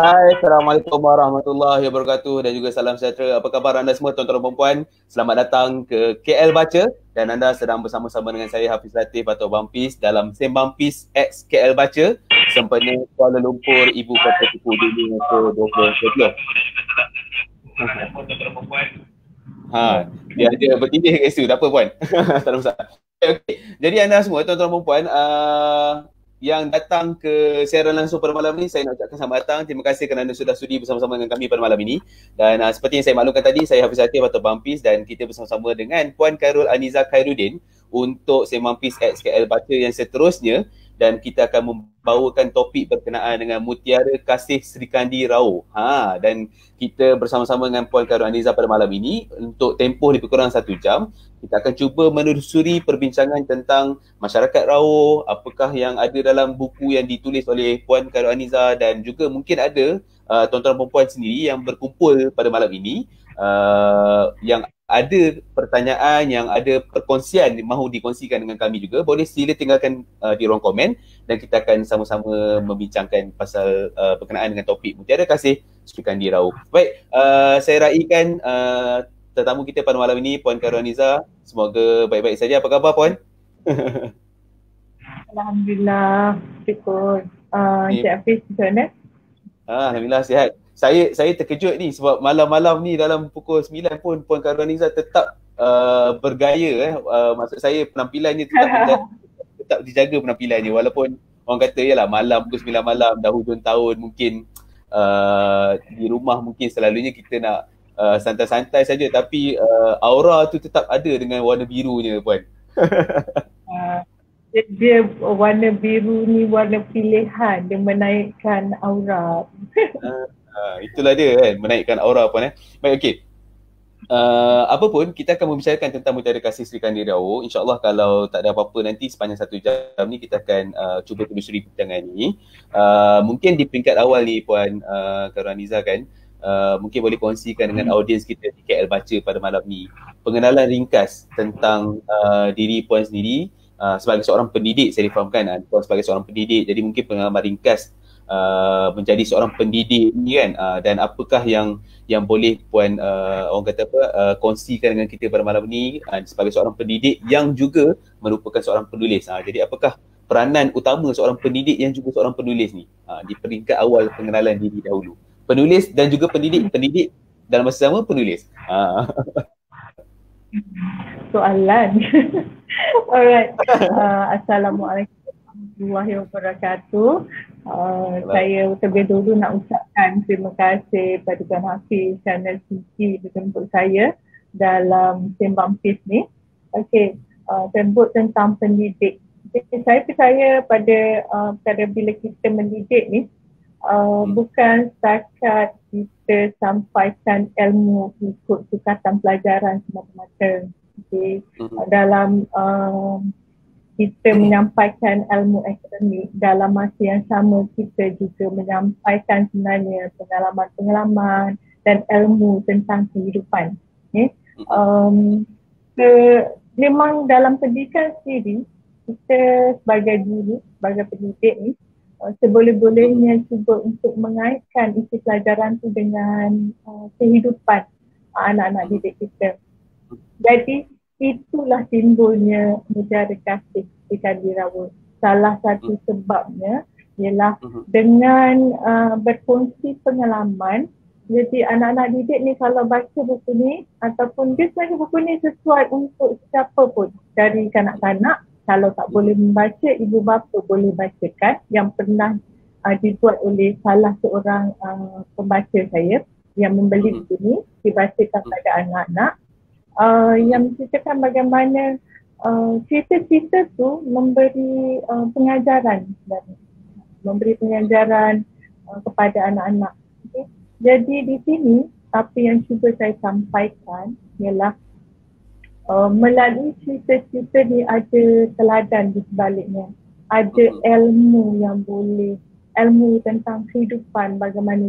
Hai, Assalamualaikum warahmatullahi wabarakatuh dan juga salam sejahtera. Apa khabar anda semua tuan-tuan dan puan-puan? Selamat datang ke KL Baca dan anda sedang bersama-sama dengan saya Hafiz Latif atau Bampis dalam Sembang Pis X KL Baca sempena Kuala Lumpur Ibu Kota Suku Dunia ke-2020. Dia ada bertindih kat situ, tak apa puan. Tak ada masalah. Okay. Jadi anda semua tuan-tuan dan puan, yang datang ke siaran langsung pada malam ini, saya nak ucapkan selamat datang. Terima kasih kerana anda sudah sudi bersama-sama dengan kami pada malam ini. Dan seperti yang saya maklumkan tadi, saya Hafiz Latif atau Bampis dan kita bersama-sama dengan Puan Khairul Aniza Khairuddin untuk Sembang Pis XKL Baca yang seterusnya, dan kita akan membawakan topik berkenaan dengan Mutiara Kasih Sri Kandi Rao. Dan kita bersama-sama dengan Puan Khairul Aniza pada malam ini untuk tempoh lebih kurang 1 jam. Kita akan cuba menelusuri perbincangan tentang masyarakat Rao, apakah yang ada dalam buku yang ditulis oleh Puan Khairul Aniza, dan juga mungkin ada tuan-tuan dan puan sendiri yang berkumpul pada malam ini yang ada pertanyaan, yang ada perkongsian mahu dikongsikan dengan kami juga, boleh sila tinggalkan di ruang komen dan kita akan sama-sama membincangkan pasal berkenaan dengan topik Mutiara Kasih Sri Kandi Rao. Baik, saya raikan tetamu kita pada malam ini, Puan Khairul Aniza. Semoga baik-baik saja. Apa khabar Puan? Alhamdulillah, syukur. Encik Hafiz macam mana? Alhamdulillah sihat. Saya terkejut ni sebab malam-malam ni dalam pukul 9 pun Puan Khairul Aniza tetap bergaya. Maksud saya penampilannya tetap dijaga penampilannya, walaupun orang kata yalah malam pukul 9 malam dah hujung tahun, mungkin di rumah mungkin selalunya kita nak santai-santai saja, tapi aura tu tetap ada dengan warna birunya Puan. Dia warna biru ni warna pilihan, dia menaikkan aura. Itulah dia kan, menaikkan aura Puan. Baik, okey. Apa pun, kita akan membicarakan tentang Mutiara Kasih Sri Kandi Rao. InsyaAllah kalau tak ada apa-apa nanti sepanjang 1 jam ni kita akan cuba telusuri perbincangan ni. Mungkin di peringkat awal ni Puan Khairul Aniza kan, mungkin boleh kongsikan dengan audiens kita di KL Baca pada malam ni pengenalan ringkas tentang diri Puan sendiri sebagai seorang pendidik. Saya difahamkan Puan sebagai seorang pendidik, jadi mungkin pengalaman ringkas menjadi seorang pendidik ni kan, dan apakah yang boleh Puan orang kata apa kongsikan dengan kita pada malam ni sebagai seorang pendidik yang juga merupakan seorang penulis. Jadi apakah peranan utama seorang pendidik yang juga seorang penulis ni di peringkat awal pengenalan diri dahulu. Penulis dan juga pendidik dalam masa sama penulis. Soalan. Alright. Assalamualaikum warahmatullahi wabarakatuh. Saya terlebih dulu nak ucapkan terima kasih pada Tuan Hafiz kerana sudi berjemput saya dalam Sembang Pis ni. Okey, sebut tentang pendidik. Saya percaya pada bila kita mendidik ni, bukan setakat kita sampaikan ilmu ikut sukatan pelajaran semata-mata. Okay. Dalam kita menyampaikan ilmu akademik, dalam masa yang sama kita juga menyampaikan sebenarnya pengalaman-pengalaman dan ilmu tentang kehidupan. Okay. Memang dalam pendidikan sendiri, kita sebagai guru, sebagai pendidik ni, seboleh-bolehnya cuba untuk mengaitkan isi pelajaran tu dengan kehidupan anak-anak didik kita. Jadi itulah timbulnya Mutiara Kasih Sri Kandi Rao. Salah satu sebabnya ialah dengan berkongsi pengalaman. Jadi anak-anak didik ni kalau baca buku ni, ataupun dia sebenarnya buku ni sesuai untuk siapa pun, dari kanak-kanak. Kalau tak boleh membaca, ibu bapa boleh bacakan, yang pernah dibuat oleh salah seorang pembaca saya yang membeli buku ni, dibacakan pada anak-anak, yang menceritakan bagaimana cerita-cerita tu memberi pengajaran dan memberi pengajaran kepada anak-anak. Okay. Jadi di sini apa yang cuba saya sampaikan ialah melalui cerita-cerita ni ada teladan di sebaliknya, ada ilmu yang boleh, ilmu tentang kehidupan, bagaimana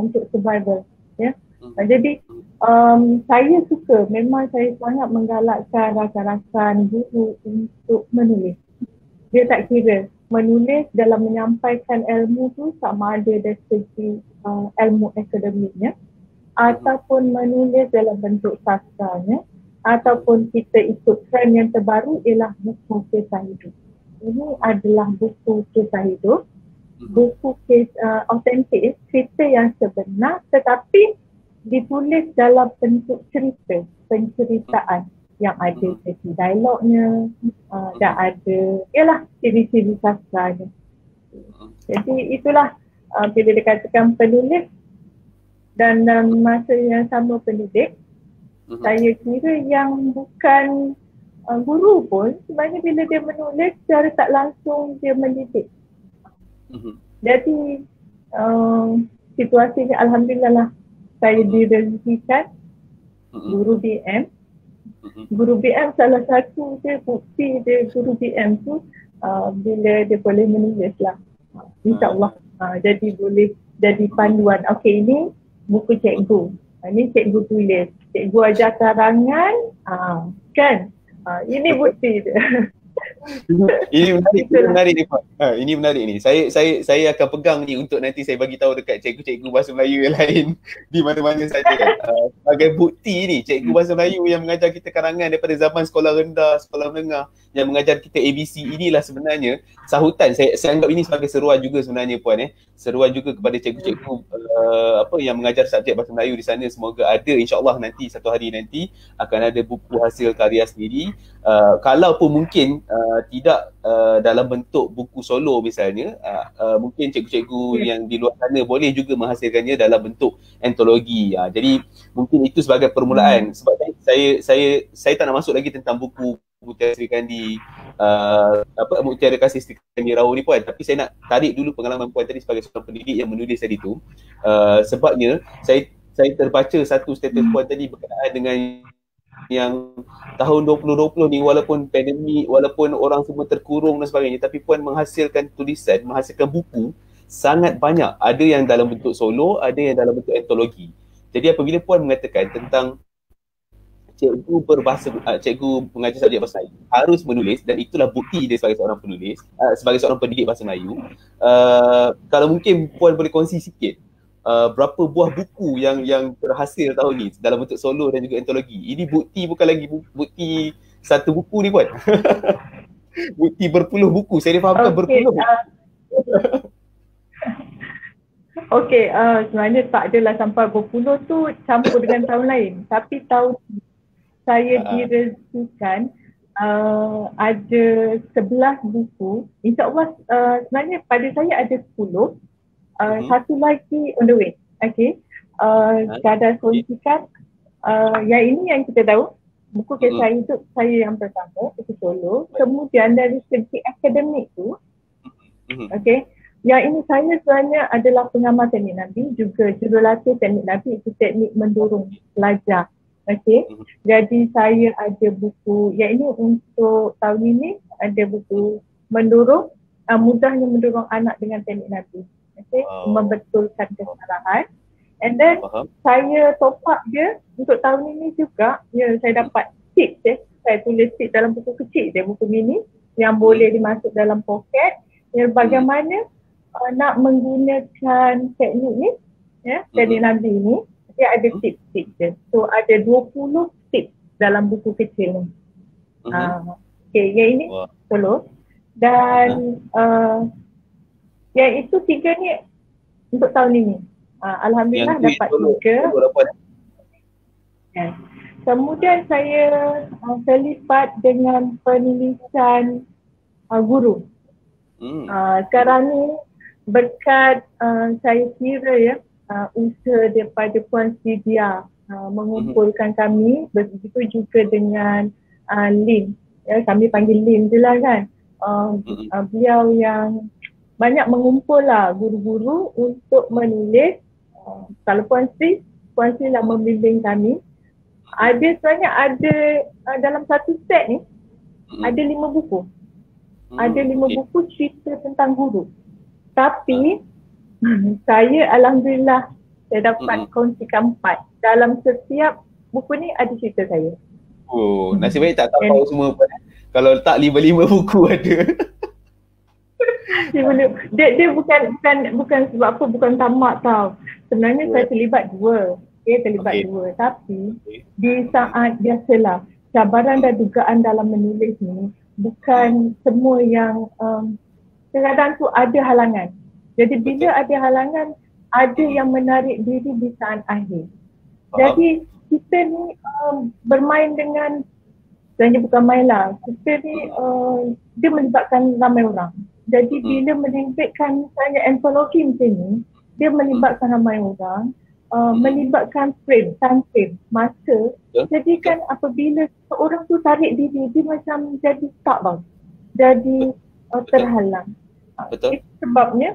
untuk survival, ya. Jadi saya suka, memang saya sangat menggalakkan rakan-rakan guru untuk menulis. Dia tak kira menulis dalam menyampaikan ilmu tu sama ada dari segi ilmu akademiknya ataupun menulis dalam bentuk sastranya ataupun kita ikut trend yang terbaru ialah buku kisah hidup. Ini adalah buku kisah hidup, buku autentik, cerita yang sebenar tetapi ditulis dalam bentuk cerita, penceritaan yang ada sesi dialognya dan ada ialah ciri-ciri sastranya. Jadi itulah bila dikatakan penulis dan masa yang sama pendidik, saya kira yang bukan guru pun sebenarnya bila dia menulis secara tak langsung dia mendidik. Jadi situasinya alhamdulillah lah saya direzekikan guru BM. Guru BM salah satu dia bukti dia guru BM tu bila dia boleh menulis lah. InsyaAllah jadi boleh jadi panduan. Okey, ini buku cikgu. Ini cikgu tulis. Cikgu ajar karangan. Kan? Ini bukti dia. Ini menarik ni Pak. Ini menarik ni. Saya akan pegang ni untuk nanti saya bagi tahu dekat cikgu-cikgu bahasa Melayu yang lain di mana-mana saja kan. Sebagai bukti ni, cikgu bahasa Melayu yang mengajar kita karangan daripada zaman sekolah rendah, sekolah menengah, yang mengajar kita ABC, inilah sebenarnya sahutan. Saya anggap ini sebagai seruan juga sebenarnya Puan seruan juga kepada cikgu-cikgu yang mengajar subjek bahasa Melayu di sana. Semoga ada, insya-Allah nanti satu hari nanti akan ada buku hasil karya sendiri. Kalau pun mungkin tidak dalam bentuk buku solo misalnya, mungkin cikgu-cikgu yang di luar sana boleh juga menghasilkannya dalam bentuk antologi. Jadi mungkin itu sebagai permulaan. Sebab saya tak nak masuk lagi tentang buku Mutiara Sri Kandi, Mutiara Kasih Sri Kandi Rao ni Puan, tapi saya nak tarik dulu pengalaman Puan tadi sebagai seorang pendidik yang menulis tadi tu. Sebabnya saya terbaca satu status Puan tadi berkenaan dengan yang tahun 2020 ni, walaupun pandemik, walaupun orang semua terkurung dan sebagainya, tapi Puan menghasilkan tulisan, menghasilkan buku sangat banyak. Ada yang dalam bentuk solo, ada yang dalam bentuk antologi. Jadi apabila Puan mengatakan tentang cikgu mengajar subjek bahasa Melayu harus menulis, dan itulah bukti dia sebagai seorang penulis, sebagai seorang pendidik bahasa Melayu, kalau mungkin Puan boleh kongsi sikit berapa buah buku yang terhasil tahun ni dalam bentuk solo dan juga antologi. Ini bukti, bukan lagi bukti satu buku ni Puan. Bukti berpuluh buku. Saya difahamkan berpuluh buku. Okey, sebenarnya tak adalah sampai berpuluh tu campur dengan tahun lain. Tapi tahun saya direzekikan ada 11 buku. InsyaAllah sebenarnya pada saya ada 10. Satu lagi on the way. Okay. Kadar kongsikan yang ini yang kita tahu, buku kisah hidup saya yang pertama, itu solo. Kemudian dari segi akademik tu, okay, yang ini saya sebenarnya adalah pengamal teknik Nabi, juga jurulatih teknik Nabi, itu teknik mendorong pelajar. Okay. Jadi saya ada buku, yang ini untuk tahun ini ada buku mendorong, mudahnya mendorong anak dengan teknik Nabi. Okay, membetulkan kesalahan. And then saya top up dia untuk tahun ini juga. Saya dapat tips saya tulis tips dalam buku kecil dia, buku mini yang boleh dimasuk dalam poket, yang bagaimana nak menggunakan teknik ni, teknik Nabi ni. Dia ada tips-tips dia. So ada 20 tips dalam buku kecil ni. Okay, yang ini solo. Dan yang itu 3 ni untuk tahun ini. Alhamdulillah yang dapat 3. Kemudian saya terlibat dengan penulisan guru. Sekarang ni berkat saya kira usaha daripada Puan Sidia mengumpulkan kami, begitu juga dengan Lin. Kami panggil Lin je lah kan. Beliau yang banyak mengumpul lah guru-guru untuk menulis. Kalau Puan Sri lah membimbing kami. Sebenarnya ada dalam satu set ni ada 5 buku. Ada 5 buku cerita tentang guru. Tapi saya alhamdulillah saya dapat kongsikan 4. Dalam setiap buku ni ada cerita saya. Nasib baik tak tahu semua. Kalau tak 5 buku ada. Dia bukan sebab apa, bukan tamak tau. Sebenarnya saya terlibat dua. Dua. Tapi di saat biasalah cabaran dan dugaan dalam menulis ni bukan semua yang kadang-kadang tu ada halangan. Jadi bila ada halangan, ada yang menarik diri di saat akhir. Jadi kita ni bermain dengan, sebenarnya bukan main lah, kita ni dia melibatkan ramai orang. Jadi bila melibatkan misalnya antologi macam ni, dia melibatkan ramai orang, melibatkan time frame, masa. Jadi kan apabila seorang tu tarik diri, dia macam jadi stuck bang. Jadi terhalang. Itu sebabnya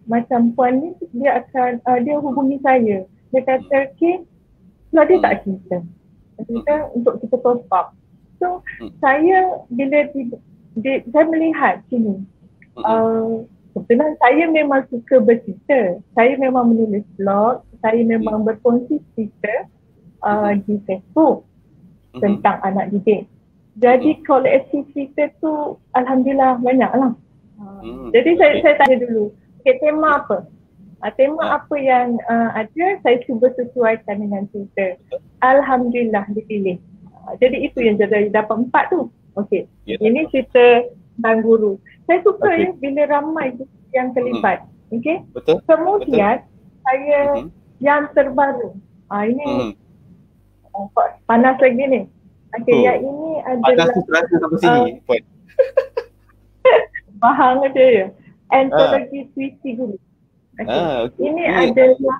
macam puan ni dia akan dia hubungi saya. Dia kata, okay, sebab dia tak cerita. Kita untuk kita top up. So saya bila saya melihat sini, kebetulan saya memang suka bercerita. Saya memang menulis blog, saya memang berkongsi cerita di Facebook tentang anak didik. Jadi koleksi cerita tu alhamdulillah banyak lah. Jadi saya tanya dulu, okay, tema apa? Tema apa yang ada, saya cuba sesuaikan dengan cerita. Alhamdulillah dipilih. Jadi itu yang jadi dapat 4 tu. Okey. Ini cerita tentang guru. Saya suka ya bila ramai yang terlibat. Okey. Kemudian saya yang terbaru. Ini panas lagi ni. Okey, yang ini adalah panas sampai sini. Bahang aja ya. Antologi puisi guru. Ini adalah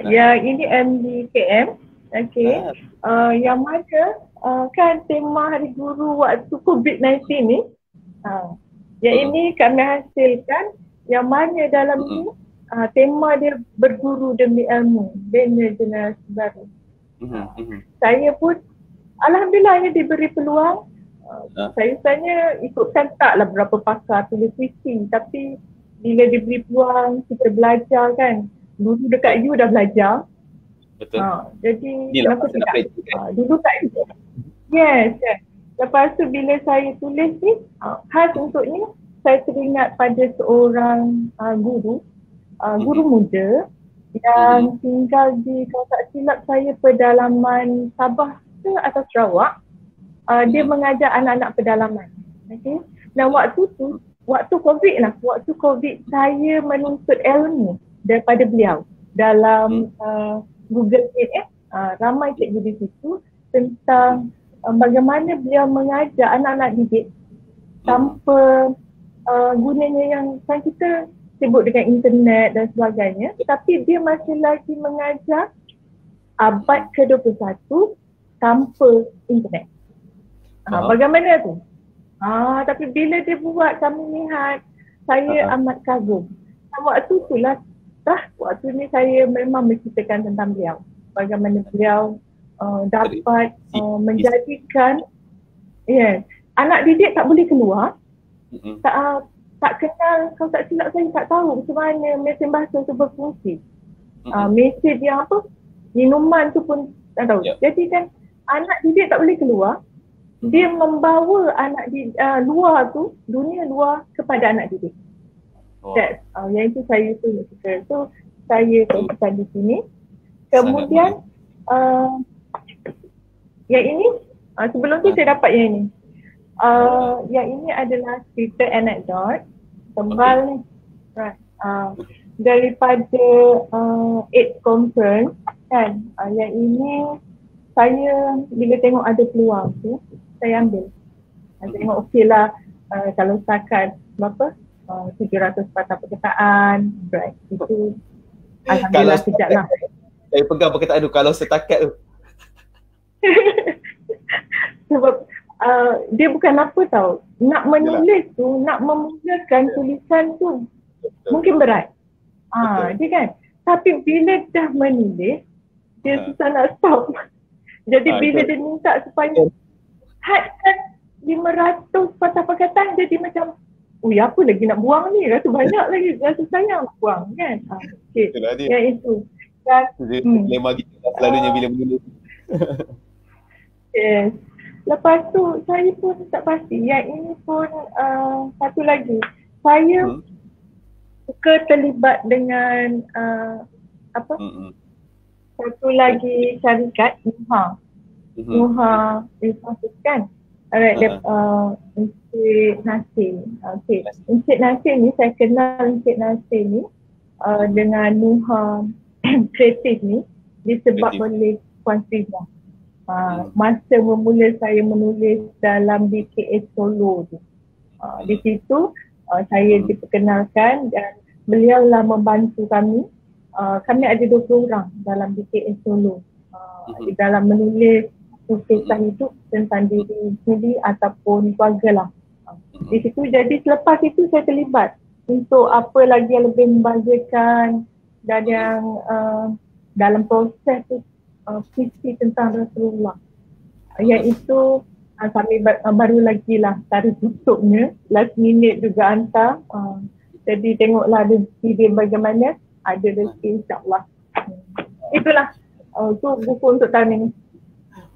yang ini MDKM. Okey. Yang mana kan tema Hari Guru waktu COVID-19 ni. Yang ini kami hasilkan, yang mana dalam ni tema dia berguru demi ilmu, bina generasi baru. Saya pun alhamdulillahnya diberi peluang. Saya sebenarnya ikutkan taklah berapa pakar tulis puisi, tapi bila diberi peluang kita belajar kan. Dulu dekat you dah belajar. Betul. Jadi inilah kenapa tidak? Dulu tak ada. Yes. Lepas tu bila saya tulis ni, khas untuk ni, saya teringat pada seorang guru muda yang tinggal di, kalau tak silap saya, pedalaman Sabah ke atau Sarawak. Dia mengajar anak-anak pedalaman. Okay. Dan waktu tu, waktu COVID lah, waktu COVID saya menuntut ilmu daripada beliau dalam Google Meet ramai cikgu di situ tentang bagaimana beliau mengajar anak-anak didik tanpa gunanya yang kan kita sibuk dengan internet dan sebagainya, tapi dia masih lagi mengajar abad ke-21 tanpa internet. Bagaimana tu? Tapi bila dia buat, kami lihat, saya amat kagum. Waktu itulah, waktu ni saya memang menceritakan tentang beliau. Bagaimana beliau dapat menjadikan anak didik tak boleh keluar, tak kenal, kalau tak silap saya tak tahu macam mana mesin bahasa tu berfungsi. Mesin yang apa, minuman tu pun tak tahu. Jadi kan anak didik tak boleh keluar, dia membawa anak di luar tu, dunia luar kepada anak didik. Yang itu saya suka. So saya kongsikan di sini. Kemudian yang ini sebelum tu saya dapat yang ini. Yang ini adalah cerita anekdot tebal ni. Daripada 8 conference kan. Yang ini saya bila tengok ada peluang tu, saya ambil. Saya tengok okey lah, kalau setakat berapa? 700 patah perkataan, right. Itu alhamdulillah sekejap lah. Saya pegang perkataan tu, kalau setakat tu. Sebab dia bukan apa tau, nak menulis tu, nak memulakan tulisan tu mungkin berat. Dia kan. Tapi bila dah menulis, dia susah nak stop. Jadi bila dia minta supaya hadkan 500 patah perkataan, jadi macam apa lagi nak buang ni, rasa banyak lagi, rasa sayang nak buang kan. Okay. Yang itu dan dilema kita selalunya bila menulis. Yes. Lepas tu saya pun tak pasti. Yang ini pun satu lagi. Saya suka terlibat dengan satu lagi syarikat Nuha Resources kan. Alright, Encik Nasir. Okay. Encik Nasir ni, saya kenal Encik Nasir ni dengan Nuha Kreatif ni disebab oleh Puan Sridah. Masa memula saya menulis dalam BKS Solo tu. Di situ saya diperkenalkan dan beliau lah membantu kami. Kami ada 20 orang dalam BKS Solo. Di dalam menulis kisah hidup tentang diri sendiri ataupun keluarga lah. Di situ, jadi selepas itu saya terlibat untuk apa lagi yang lebih membahagiakan dan yang dalam proses tu puisi tentang Rasulullah. Iaitu kami baru lagi lah tarikh tutupnya, last minute juga hantar. Jadi tengoklah rezeki dia bagaimana, ada rezeki insyaAllah. Itulah tu buku untuk tahun ini.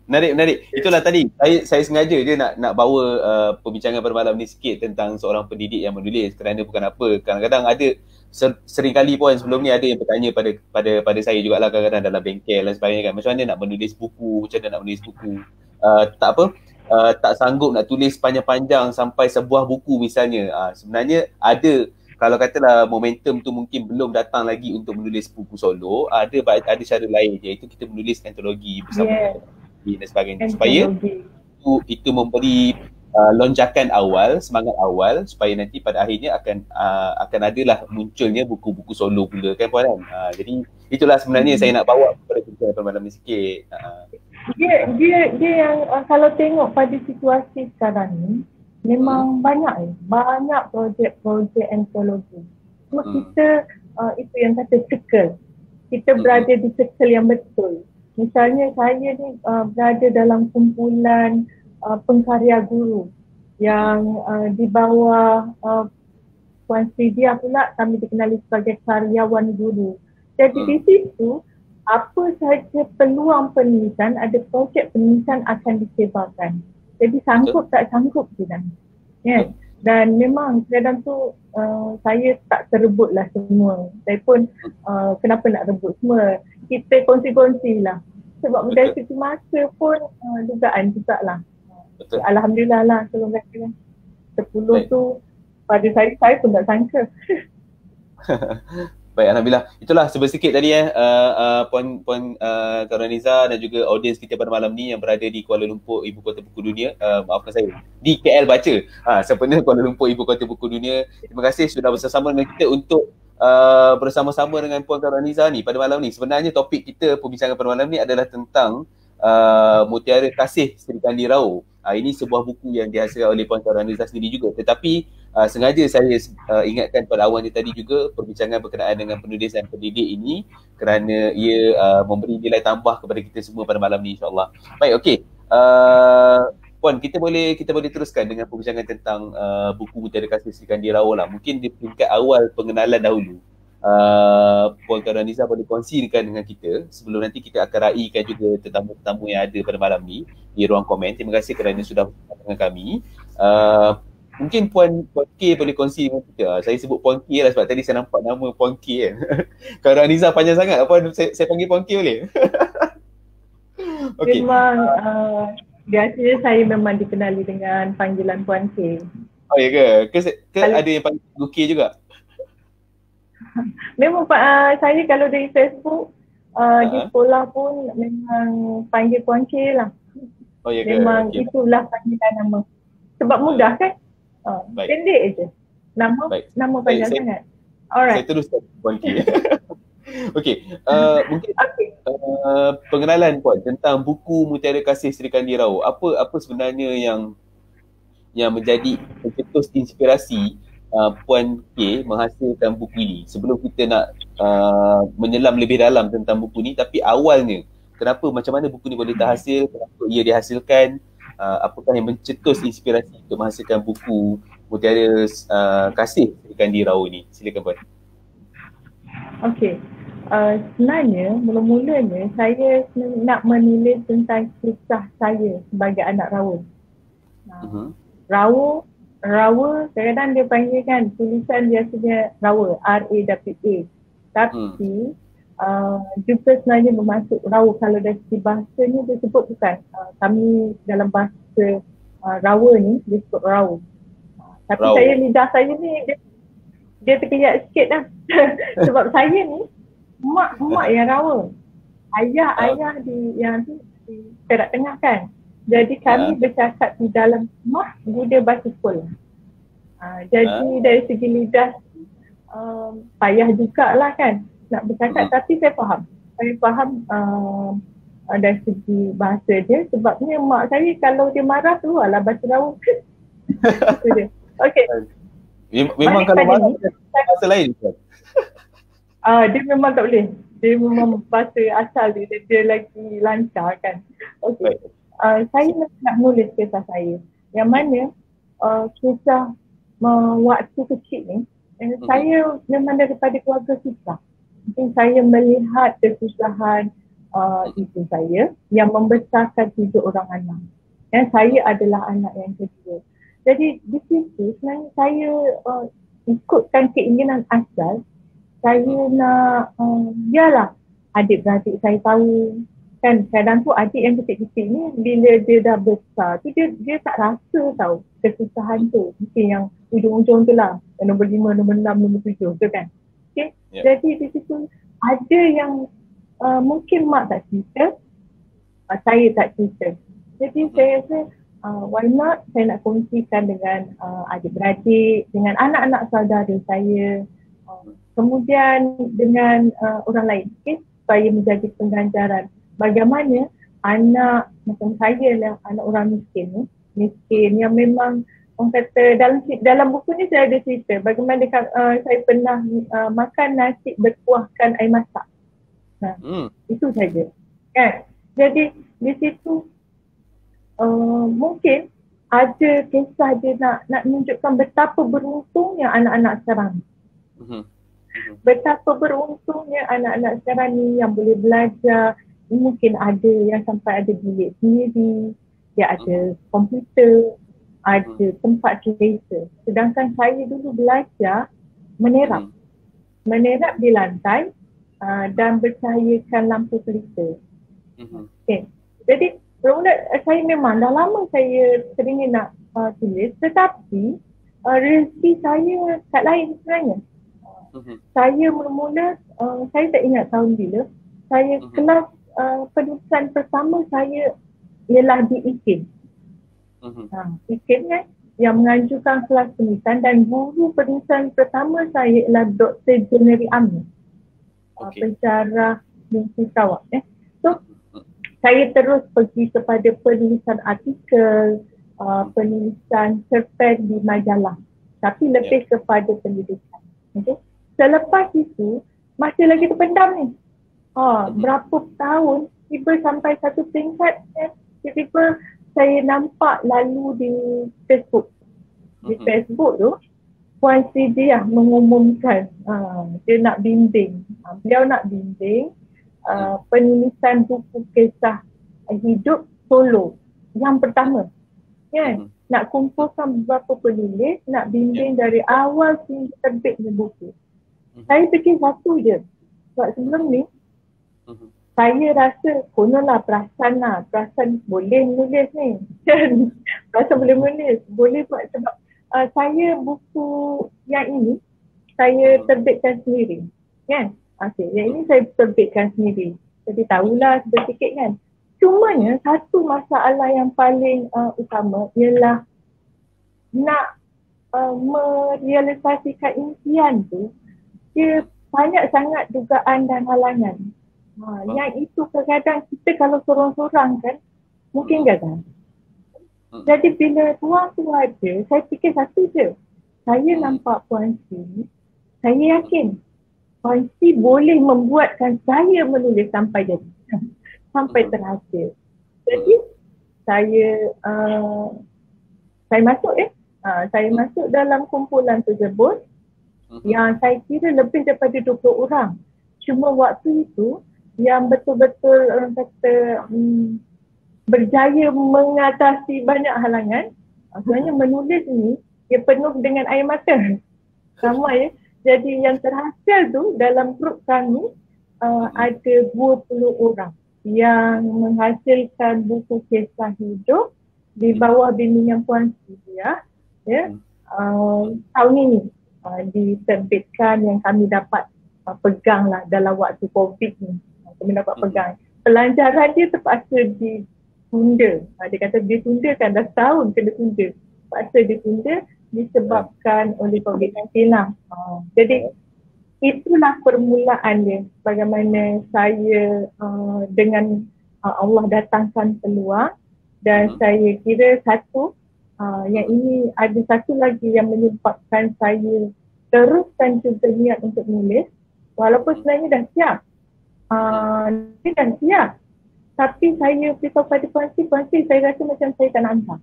Menarik. Itulah tadi saya sengaja je nak bawa perbincangan pada malam ni sikit tentang seorang pendidik yang menulis, kerana bukan apa, kadang-kadang ada sering kali pun sebelum ni ada yang bertanya pada saya jugalah, kadang-kadang dalam bengkel dan sebagainya kan, macam mana nak menulis buku, macam mana nak menulis buku, tak sanggup nak tulis panjang-panjang sampai sebuah buku misalnya. Sebenarnya ada, kalau katalah momentum tu mungkin belum datang lagi untuk menulis buku solo, ada cara lain, iaitu kita menulis antologi bersama dan sebagainya, supaya itu memberi lonjakan awal, semangat awal, supaya nanti pada akhirnya akan adalah munculnya buku-buku solo pula kan Puan kan. Jadi itulah sebenarnya saya nak bawa kepada kita pada malam ni sikit. Dia yang kalau tengok pada situasi sekarang ni memang banyak projek antologi. Cuma kita itu yang kata circle. Kita berada di circle yang betul. Misalnya saya ni berada dalam kumpulan pengkarya guru yang di bawah Puan Sridia pula kami dikenali sebagai karyawan guru. Jadi di situ apa sahaja peluang penulisan, ada projek penulisan akan disebarkan. Jadi sanggup tak sanggup je kan. Yeah. Dan memang kadang tu saya tak terebutlah semua. Saya pun kenapa nak rebut semua. Kita kongsi-kongsi lah. Sebab dari segi masa pun dugaan juga lah. Alhamdulillah lah kalau kata 10 tu pada saya pun tak sangka. Baik, Alhamdulillah. Itulah sedikit tadi Puan Karaniza dan juga audiens kita pada malam ni yang berada di Kuala Lumpur, Ibu Kota Buku Dunia. Maafkan saya, di KL Baca. Sebenarnya Kuala Lumpur, Ibu Kota Buku Dunia. Terima kasih sudah bersama dengan kita untuk bersama-sama dengan Puan Karaniza ni pada malam ni. Sebenarnya topik kita perbincangan pada malam ni adalah tentang Mutiara Kasih Sri Kandi Rao. Ini sebuah buku yang dihasilkan oleh Puan Karaniza sendiri juga. Tetapi sengaja saya ingatkan pada awal ni tadi juga perbincangan berkenaan dengan penulis dan pendidik ini kerana ia memberi nilai tambah kepada kita semua pada malam ni, insyaAllah. Baik, okey. Puan, kita boleh teruskan dengan perbincangan tentang buku Mutiara Kasih Sri Kandi Rao lah. Mungkin di peringkat awal pengenalan dahulu, Puan Karaniza boleh kongsikan dengan kita sebelum nanti kita akan raikan juga tetamu-tetamu yang ada pada malam ni di ruang komen. Terima kasih kerana sudah bersama dengan kami. Mungkin Puan K boleh kongsi dengan kita. Saya sebut Puan K lah sebab tadi saya nampak nama Puan K kan. Karaniza panjang sangat. Apa saya panggil Puan K boleh? Okay. Memang biasanya saya memang dikenali dengan panggilan Puan K. Oh ya ke? Ke ada yang panggil Ibu K juga? Memang saya kalau dari Facebook di sekolah pun memang panggil Puan K lah. Oh ya ke? Memang itulah panggilan nama. Sebab mudah kan? Pendek je. Nama panjang sangat. Alright. Saya teruskan Puan K. Okey, mungkin pengenalan Puan tentang buku Mutiara Kasih Sri Kandi Rao. Apa sebenarnya yang menjadi pencetus inspirasi Puan K menghasilkan buku ini? Sebelum kita nak menyelam lebih dalam tentang buku ni, tapi awalnya macam mana buku ni boleh terhasil, kenapa ia dihasilkan, apakah yang mencetus inspirasi untuk menghasilkan buku Mutiara Kasih Sri Kandi Rao ni? Silakan Puan. Okey. Sebenarnya mula-mulanya saya nak menulis tentang kisah saya sebagai anak rawa. Rawa kadang-kadang dia panggil kan tulisan biasanya rawa, R-A-W-A. Tapi juga sebenarnya bermaksud rawa. Kalau dari segi bahasanya dia sebut bukan. Kami dalam bahasa rawa ni dia sebut rawa. Tapi saya, lidah saya ni dia terkejap sikit dah. Sebab saya ni mak yang rawa. Ayah yang di Perak Tengah kan. Jadi kami bercakap di dalam rumah guna bahasa sekolah. Jadi dari segi lidah payah jugalah kan nak bercakap, tapi saya faham. Saya faham dari segi bahasa dia, sebabnya mak saya kalau dia marah keluarlah bahasa rawa. Itu dia. Okey. Memang kalau marah bahasa lain kan? Dia memang tak boleh. Dia memang bahasa asal dia lagi lancar kan. Okey. Saya nak nulis kisah saya. Yang mana kisah waktu kecil ni, saya memang daripada keluarga susah. Mungkin saya melihat kesusahan ibu saya yang membesarkan 7 orang anak. Dan saya adalah anak yang kedua. Jadi di situ sebenarnya saya ikutkan keinginan asal. Saya nak, biarlah adik-beradik saya tahu. Kan kadang tu adik yang kecil-kecil ni bila dia dah besar tu dia tak rasa tahu kesusahan tu. Mungkin yang ujung-ujung tu lah. Nombor 5, nombor 6, nombor 7 tu kan. Okay? Jadi di situ ada yang mungkin mak tak cerita, saya tak cerita. Jadi saya rasa why not saya nak kongsikan dengan adik-beradik, dengan anak-anak saudara saya, kemudian dengan orang lain, okay? Supaya menjadi pengganjaran. Bagaimana anak macam saya lah, anak orang miskin yang memang orang kata dalam buku ni saya ada cerita bagaimana saya pernah makan nasi berkuahkan air masak. Itu saja kan. Jadi di situ mungkin ada kisah dia nak menunjukkan betapa beruntungnya anak-anak sekarang. Betapa beruntungnya anak-anak sekarang ni yang boleh belajar. Mungkin ada yang sampai ada bilik sendiri, dia ada komputer, ada tempat kereta. Sedangkan saya dulu belajar menerap di lantai dan bercahayakan lampu pelita. Okay. Jadi saya memang dah lama saya teringin nak tulis, tetapi rezeki saya kat lain sebenarnya. Saya mula-mula, saya tak ingat tahun bila, saya kelas penulisan pertama saya ialah di IKIM. IKIM kan yang mengajukan kelas penulisan, dan guru penulisan pertama saya ialah Dr. Jeneri Amir, pensyarah Mimpi Sarawak. So saya terus pergi kepada penulisan artikel, penulisan cerpen di majalah, tapi lebih kepada pendidikan. Okay? Selepas itu masih lagi terpendam ni. Berapa tahun, tiba sampai satu tingkat, tiba-tiba saya nampak lalu di Facebook. Di Facebook tu, Puan Sidi mengumumkan dia nak bimbing. Beliau nak bimbing penulisan buku kisah hidup solo yang pertama. Kan? Nak kumpulkan beberapa penulis, nak bimbing dari awal hingga terbitnya buku. Saya fikir satu je. Sebab sebelum ni, saya rasa kononlah perasan boleh menulis ni. Perasan boleh menulis, boleh buat sebab saya buku yang ini saya terbitkan sendiri. Kan? Okey, yang ini saya terbitkan sendiri. Jadi tahulah sedikit kan. Cumanya satu masalah yang paling utama ialah nak merealisasikan impian tu, dia banyak sangat dugaan dan halangan. Yang itu kadang-kadang kita kalau sorang-sorang kan mungkin gagal. Jadi bila tuan tu ada, saya fikir satu je. Saya nampak Puan C, saya yakin Puan C boleh membuatkan saya menulis sampai jadi. Sampai terhasil. Jadi saya masuk saya masuk dalam kumpulan tersebut yang saya kira lebih daripada 20 orang. Cuma waktu itu yang betul-betul orang kata berjaya mengatasi banyak halangan. Sebenarnya menulis ni dia penuh dengan air mata. Sama ya. Jadi yang terhasil tu dalam grup kami ada 20 orang yang menghasilkan buku kisah hidup di bawah bimbingan Puan Sylvia. Ya. Tahun ini diterbitkan yang kami dapat pegang lah dalam waktu COVID ni. Kami dapat pegang. Pelancaran dia terpaksa ditunda. Dia kata ditundakan dah setahun kena tunda. Terpaksa ditunda disebabkan oleh COVID-19 lah. Jadi itulah permulaan dia. Bagaimana saya dengan Allah datangkan peluang dan saya kira satu yang ini ada satu lagi yang menyebabkan saya teruskan juga niat untuk menulis walaupun sebenarnya dah siap. Dia dah siap. Tapi saya beritahu pada Puan Sri, saya rasa macam saya tak nak hantar.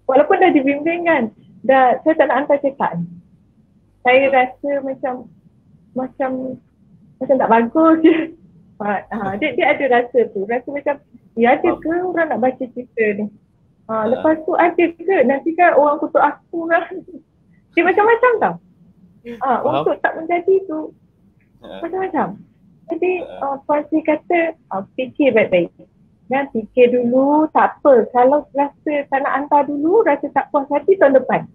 Walaupun dah dibimbing kan, saya tak nak hantar cetak ni. Saya rasa macam tak bagus je. Dia ada rasa tu. Rasa macam, ya ada ke orang nak baca cerita ni? Lepas tu ada ke? Nanti kan orang kutuk aku lah. Dia macam-macam tau. Untuk tak menjadi tu, macam-macam. Jadi Puan Sri kata, fikir baik-baik. Dan fikir dulu, tak apa. Kalau rasa tak nak hantar dulu, rasa tak puas hati tahun depan.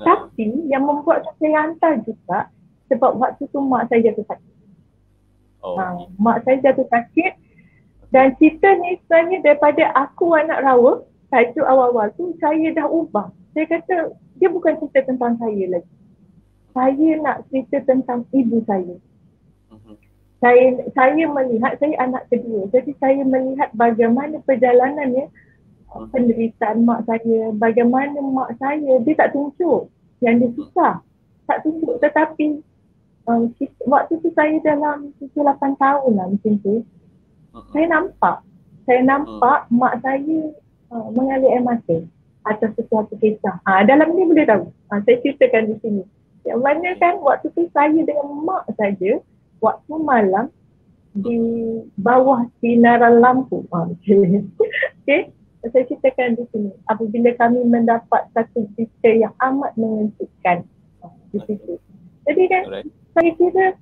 Tapi yang membuat saya hantar juga sebab waktu tu mak saya jatuh sakit. Mak saya jatuh sakit dan cerita ni sebenarnya daripada aku anak rawa, tajuk awal-awal tu saya dah ubah. Saya kata dia bukan cerita tentang saya lagi. Saya nak cerita tentang ibu saya. Saya melihat, saya anak kedua. Jadi saya melihat bagaimana perjalanannya penderitaan mak saya, bagaimana mak saya, dia tak tunjuk yang dia susah. Tak tunjuk tetapi waktu tu saya dalam 7-8 tahun lah macam tu. Saya nampak mak saya mengalir air mata atas sesuatu kisah. Dalam ni boleh tahu. Saya ceritakan di sini. Yang mana kan waktu tu saya dengan mak saja waktu malam di bawah sinaran lampu. Okay. Saya ceritakan di sini. Apabila kami mendapat satu cerita yang amat mengejutkan di situ. Jadi kan saya kira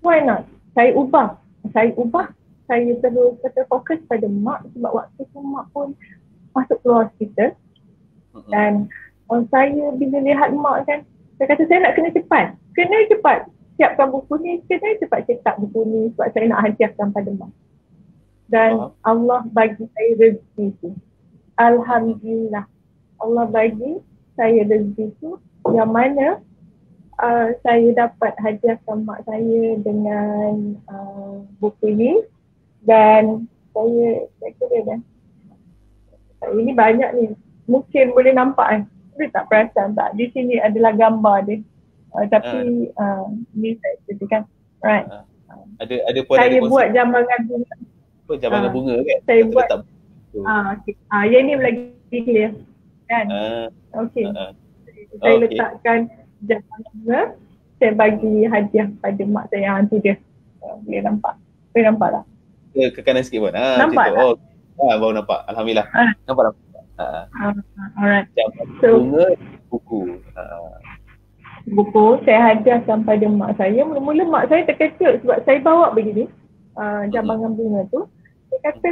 why not? Saya ubah. Saya terus fokus pada mak sebab waktu tu mak pun masuk keluar hospital. Dan saya bila lihat mak kan, saya kata saya nak kena cepat. Siapkan buku ni, kena cepat cetak buku ni sebab saya nak hadiahkan pada mak. Dan Allah bagi saya rezeki tu. Alhamdulillah. Allah bagi saya rezeki tu yang mana saya dapat hadiahkan mak saya dengan buku ni. Dan saya kira dah. Ini banyak ni. Mungkin boleh nampak kan. Saya tak perasan tak. Di sini adalah gambar dia. Tapi ni saya ceritakan. Right. Ada puan saya buat jambangan bunga. Jambangan bunga kan? Saya buat. Yang ni lagi clear. Kan? Okey. Saya letakkan jambangan bunga. Saya bagi hadiah pada mak saya. Tu dia. Boleh nampak. Boleh nampak tak? Ke kanan sikit pun. Nampak tak? Baru nampak. Alhamdulillah. Nampak. Alright. Jambangan bunga, buku. Buku saya hadiahkan pada mak saya. Mula-mula mak saya terkejut sebab saya bawa begini jambangan bunga tu. Saya kata,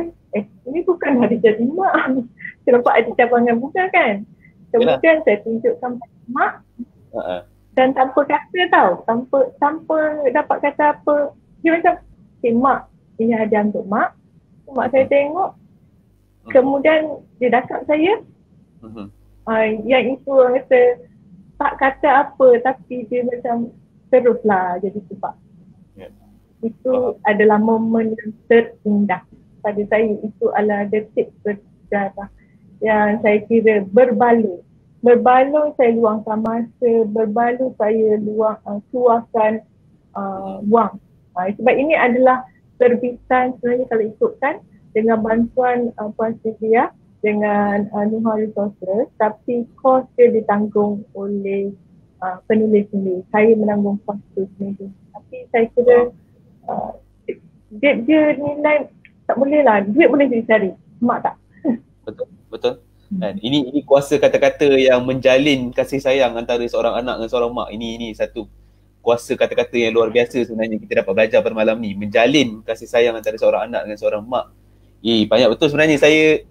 ini bukan hari jadi mak. Saya nampak ada jambangan bunga kan. Kemudian saya tunjukkan pada mak dan tanpa kata tau. Tanpa dapat kata apa. Dia macam, mak, ini hadiah untuk mak. Mak saya tengok. Kemudian dia dakap saya. Yang itu orang kata, tak kata apa tapi dia macam teruslah jadi sebab. Itu adalah momen yang terindah pada saya. Itu adalah detik bersejarah yang saya kira berbaloi. Berbaloi saya luangkan masa, berbaloi saya keluarkan wang. Sebab ini adalah terbitan sebenarnya kalau ikutkan dengan bantuan Puan Sylvia dengan Nuha Resources, tapi kos dia ditanggung oleh penulis sendiri. Saya menanggung kos tu sendiri. Tapi Tapi saya kira dia nilai tak boleh lah, duit boleh dicari, mak tak. Betul. Dan ini kuasa kata-kata yang menjalin kasih sayang antara seorang anak dengan seorang mak. Ini satu kuasa kata-kata yang luar biasa sebenarnya kita dapat belajar pada malam ni. Menjalin kasih sayang antara seorang anak dengan seorang mak. Banyak betul sebenarnya saya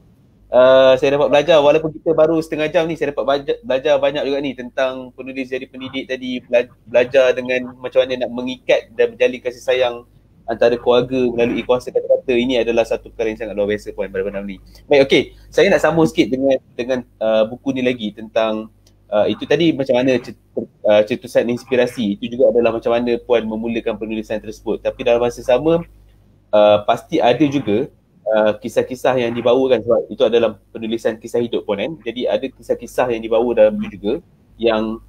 dapat belajar, walaupun kita baru setengah jam ni, saya dapat belajar banyak juga ni tentang penulis jadi pendidik tadi, belajar dengan macam mana nak mengikat dan menjalin kasih sayang antara keluarga melalui kuasa kata-kata. Ini adalah satu perkara yang sangat luar biasa Puan pada malam ni. Baik, okey. Saya nak sambung sikit dengan buku ni lagi tentang itu tadi macam mana cetusan inspirasi. Itu juga adalah macam mana Puan memulakan penulisan tersebut. Tapi dalam masa sama pasti ada juga kisah-kisah yang dibawakan, sebab itu adalah penulisan kisah hidup Puan kan. Jadi ada kisah-kisah yang dibawa dalam itu juga yang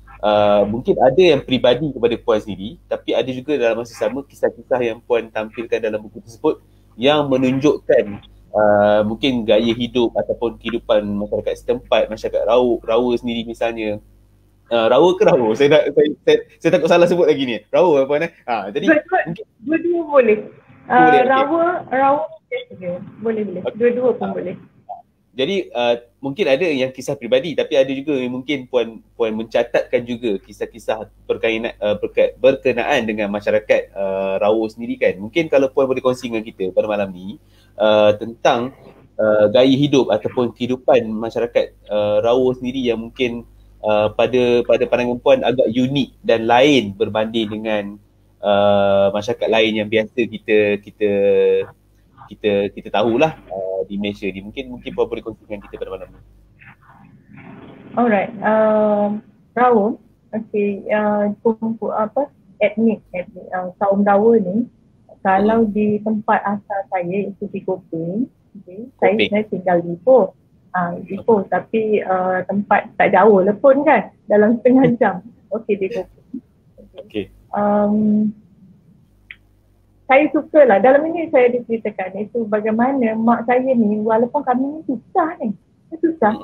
mungkin ada yang peribadi kepada Puan sendiri, tapi ada juga dalam masa sama kisah-kisah yang Puan tampilkan dalam buku tersebut yang menunjukkan mungkin gaya hidup ataupun kehidupan masyarakat setempat, masyarakat Rawa sendiri misalnya. Rawa ke Rawa? Saya takut salah sebut lagi ni. Rawa Puan jadi dua-dua boleh. Rawa boleh. Okay. Dua-dua pun boleh. Jadi mungkin ada yang kisah peribadi, tapi ada juga yang mungkin Puan mencatatkan juga kisah-kisah berkenaan dengan masyarakat Rawa sendiri kan. Mungkin kalau Puan boleh kongsi dengan kita pada malam ni tentang gaya hidup ataupun kehidupan masyarakat Rawa sendiri yang mungkin pada pandangan Puan agak unik dan lain berbanding dengan masyarakat lain yang biasa kita tahulah di Malaysia ni. Mungkin Puan boleh kongsikan kita pada malam ni. Alright, Rawa, okey, etnik kaum Rawa ni, kalau di tempat asal saya itu di Kopeng, saya tinggal di Ipoh. Ipoh, tapi tempat tak jauh lah pun kan, dalam setengah jam. Okey, di Kopeng. Okey. Saya sukalah, dalam ini saya diceritakan itu bagaimana mak saya ni, walaupun kami ni susah,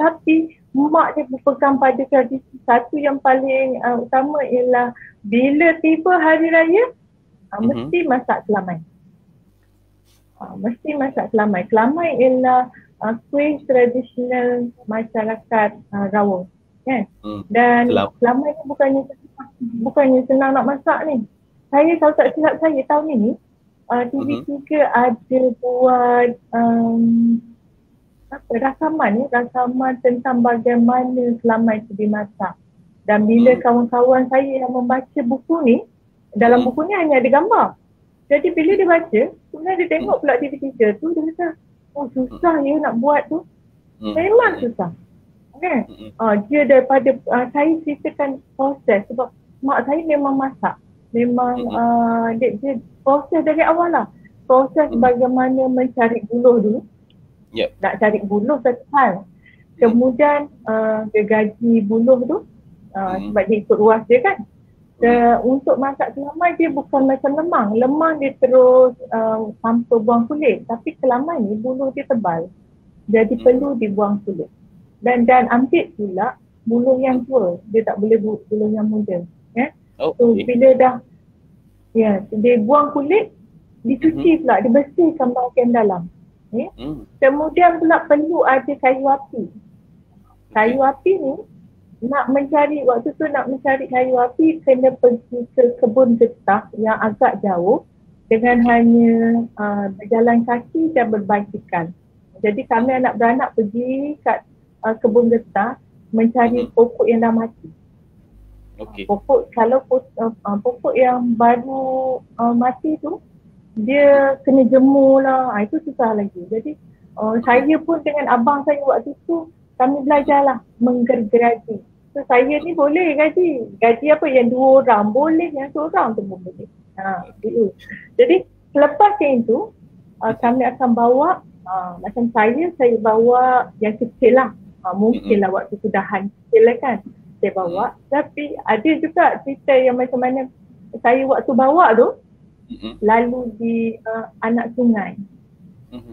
tapi mak dia berpegang pada tradisi. Satu yang paling utama ialah bila tiba hari raya, mesti masak kelamai. Kelamai ialah kuih tradisional masyarakat Rawa kan. Dan kelamai ni bukannya senang nak masak ni. Saya kalau tak silap saya tahun ini TV3 ada buat rakaman tentang bagaimana kelamai itu dimasak. Dan bila kawan-kawan saya yang membaca buku ni, dalam buku ni hanya ada gambar. Jadi bila dia baca, kemudian dia tengok pula TV3 tu, dia kata, oh susah ya nak buat tu. Memang susah. Okay? Dia daripada, saya ceritakan proses sebab mak saya memang masak. Memang dia proses dari awal lah. Proses bagaimana mencari buluh dulu. Nak cari buluh satu hal. Kemudian dia gaji buluh tu sebab dia ikut ruas dia kan. Untuk masak kelamai dia bukan macam lemang. Lemang dia terus tanpa buang kulit. Tapi kelamai ni buluh dia tebal. Jadi perlu dibuang kulit. Dan ambil pula buluh yang tua. Dia tak boleh buluh yang muda. So bila dah dia buang kulit, dicuci pula, dibersihkan bahagian dalam. Kemudian pula perlu ada kayu api. Kayu api ni waktu tu nak mencari kayu api kena pergi ke kebun getah yang agak jauh dengan hanya berjalan kaki dan berbasikal. Jadi kami anak beranak pergi kat kebun getah mencari pokok yang dah mati. Pokok yang baru mati tu dia kena jemur lah, itu susah lagi. Jadi saya pun dengan abang saya waktu tu kami belajarlah menggergaji. So saya ni boleh gaji apa yang 2 orang boleh, yang 1 orang tu pun boleh. Jadi selepas itu kami akan bawa macam saya bawa yang kecil lah. Mungkinlah waktu sudahan kecil lah kan. Saya bawa, tapi ada juga cerita yang macam mana saya waktu bawa tu lalu di anak sungai.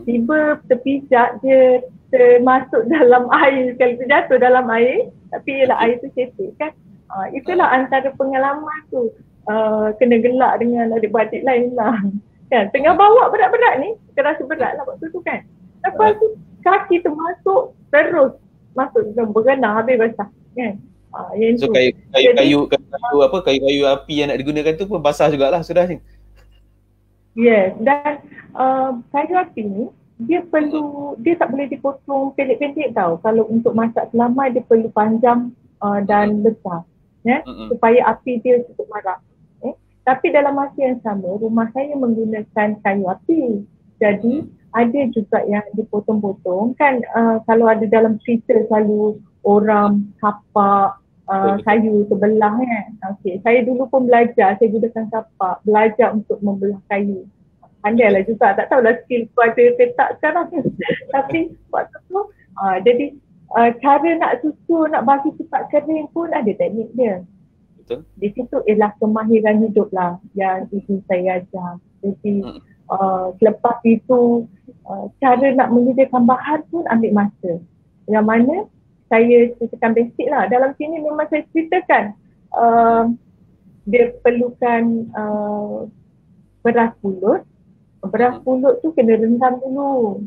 Tiba terpijak, dia termasuk dalam air, sekali terjatuh dalam air, tapi ialah air tu cetek kan. Itulah antara pengalaman tu. kena gelak dengan adik-beradik lain lah. Kan, tengah bawa berat-berat ni, kita rasa berat lah waktu tu kan. Lepas tu kaki termasuk terus masuk dalam berenang habis basah kan. Yang So tu. kayu api yang nak digunakan tu pun basah jugalah sudah ni. Yes, dan kayu api ni dia tak boleh dipotong pendek-pendek tau. Kalau untuk masak selamai dia perlu panjang dan besar ya, supaya api dia cukup marak. Tapi dalam masa yang sama, rumah saya menggunakan kayu api. Jadi ada juga yang dipotong-potong kan, kalau ada dalam cerita selalu orang kapak kayu terbelah kan. Okay. Saya dulu pun belajar, saya gunakan kapak, belajar untuk membelah kayu. Pandai lah juga, tak tahulah skill tu ada ke tak sekarang. Tapi waktu tu, jadi cara nak susun, nak bagi cepat kering pun ada teknik dia. Betul. Di situ ialah kemahiran hidup lah yang ibu saya ajar. Jadi selepas itu cara nak menyediakan bahan pun ambil masa. Yang mana saya ceritakan basic lah. Dalam sini memang saya ceritakan dia perlukan beras pulut. Beras pulut tu kena rendam dulu.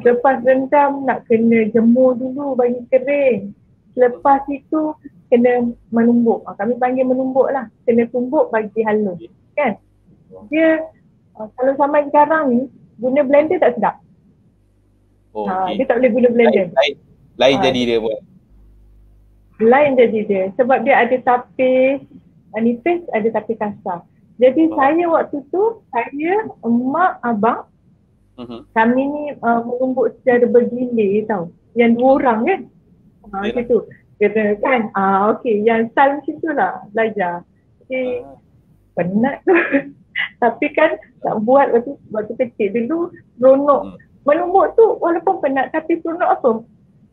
Lepas rendam nak kena jemur dulu bagi kering. Selepas itu kena menumbuk. Kami panggil menumbuk lah. Kena tumbuk bagi halus. Kan? Dia kalau sampai sekarang ni guna blender tak sedap. Dia tak boleh guna blender. Lain jadi dia buat. Lain jadi dia. Sebab dia ada tapis nipis, ada tapis kasar. Jadi saya waktu tu, saya, emak, abang, kami ni menumbuk secara bergilir tau. Yang 2 orang kan. Macam tu. Kata kan, okey, yang style macam tu lah belajar. Okay. Penat tu. Tapi kan nak buat waktu kecil dulu, seronok. Menumbuk tu walaupun penat tapi seronok apa?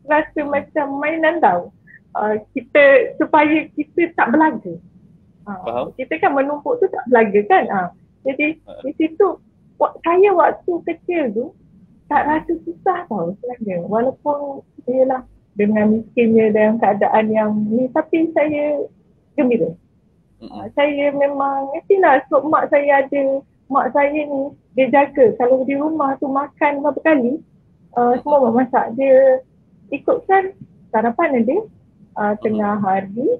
Rasa macam mainan tau. Supaya kita tak belaga. Kita kan menumpuk tu tak belaga kan. Jadi di situ saya waktu kecil tu tak rasa susah tau sebenarnya. Walaupun ialah dengan miskinnya dalam keadaan yang ni, tapi saya gembira. Saya memang mestilah sebab mak saya ada, mak saya ni dia jaga kalau di rumah tu makan berapa kali semua mak masak. Dia ikutkan sarapan dia tengah hari,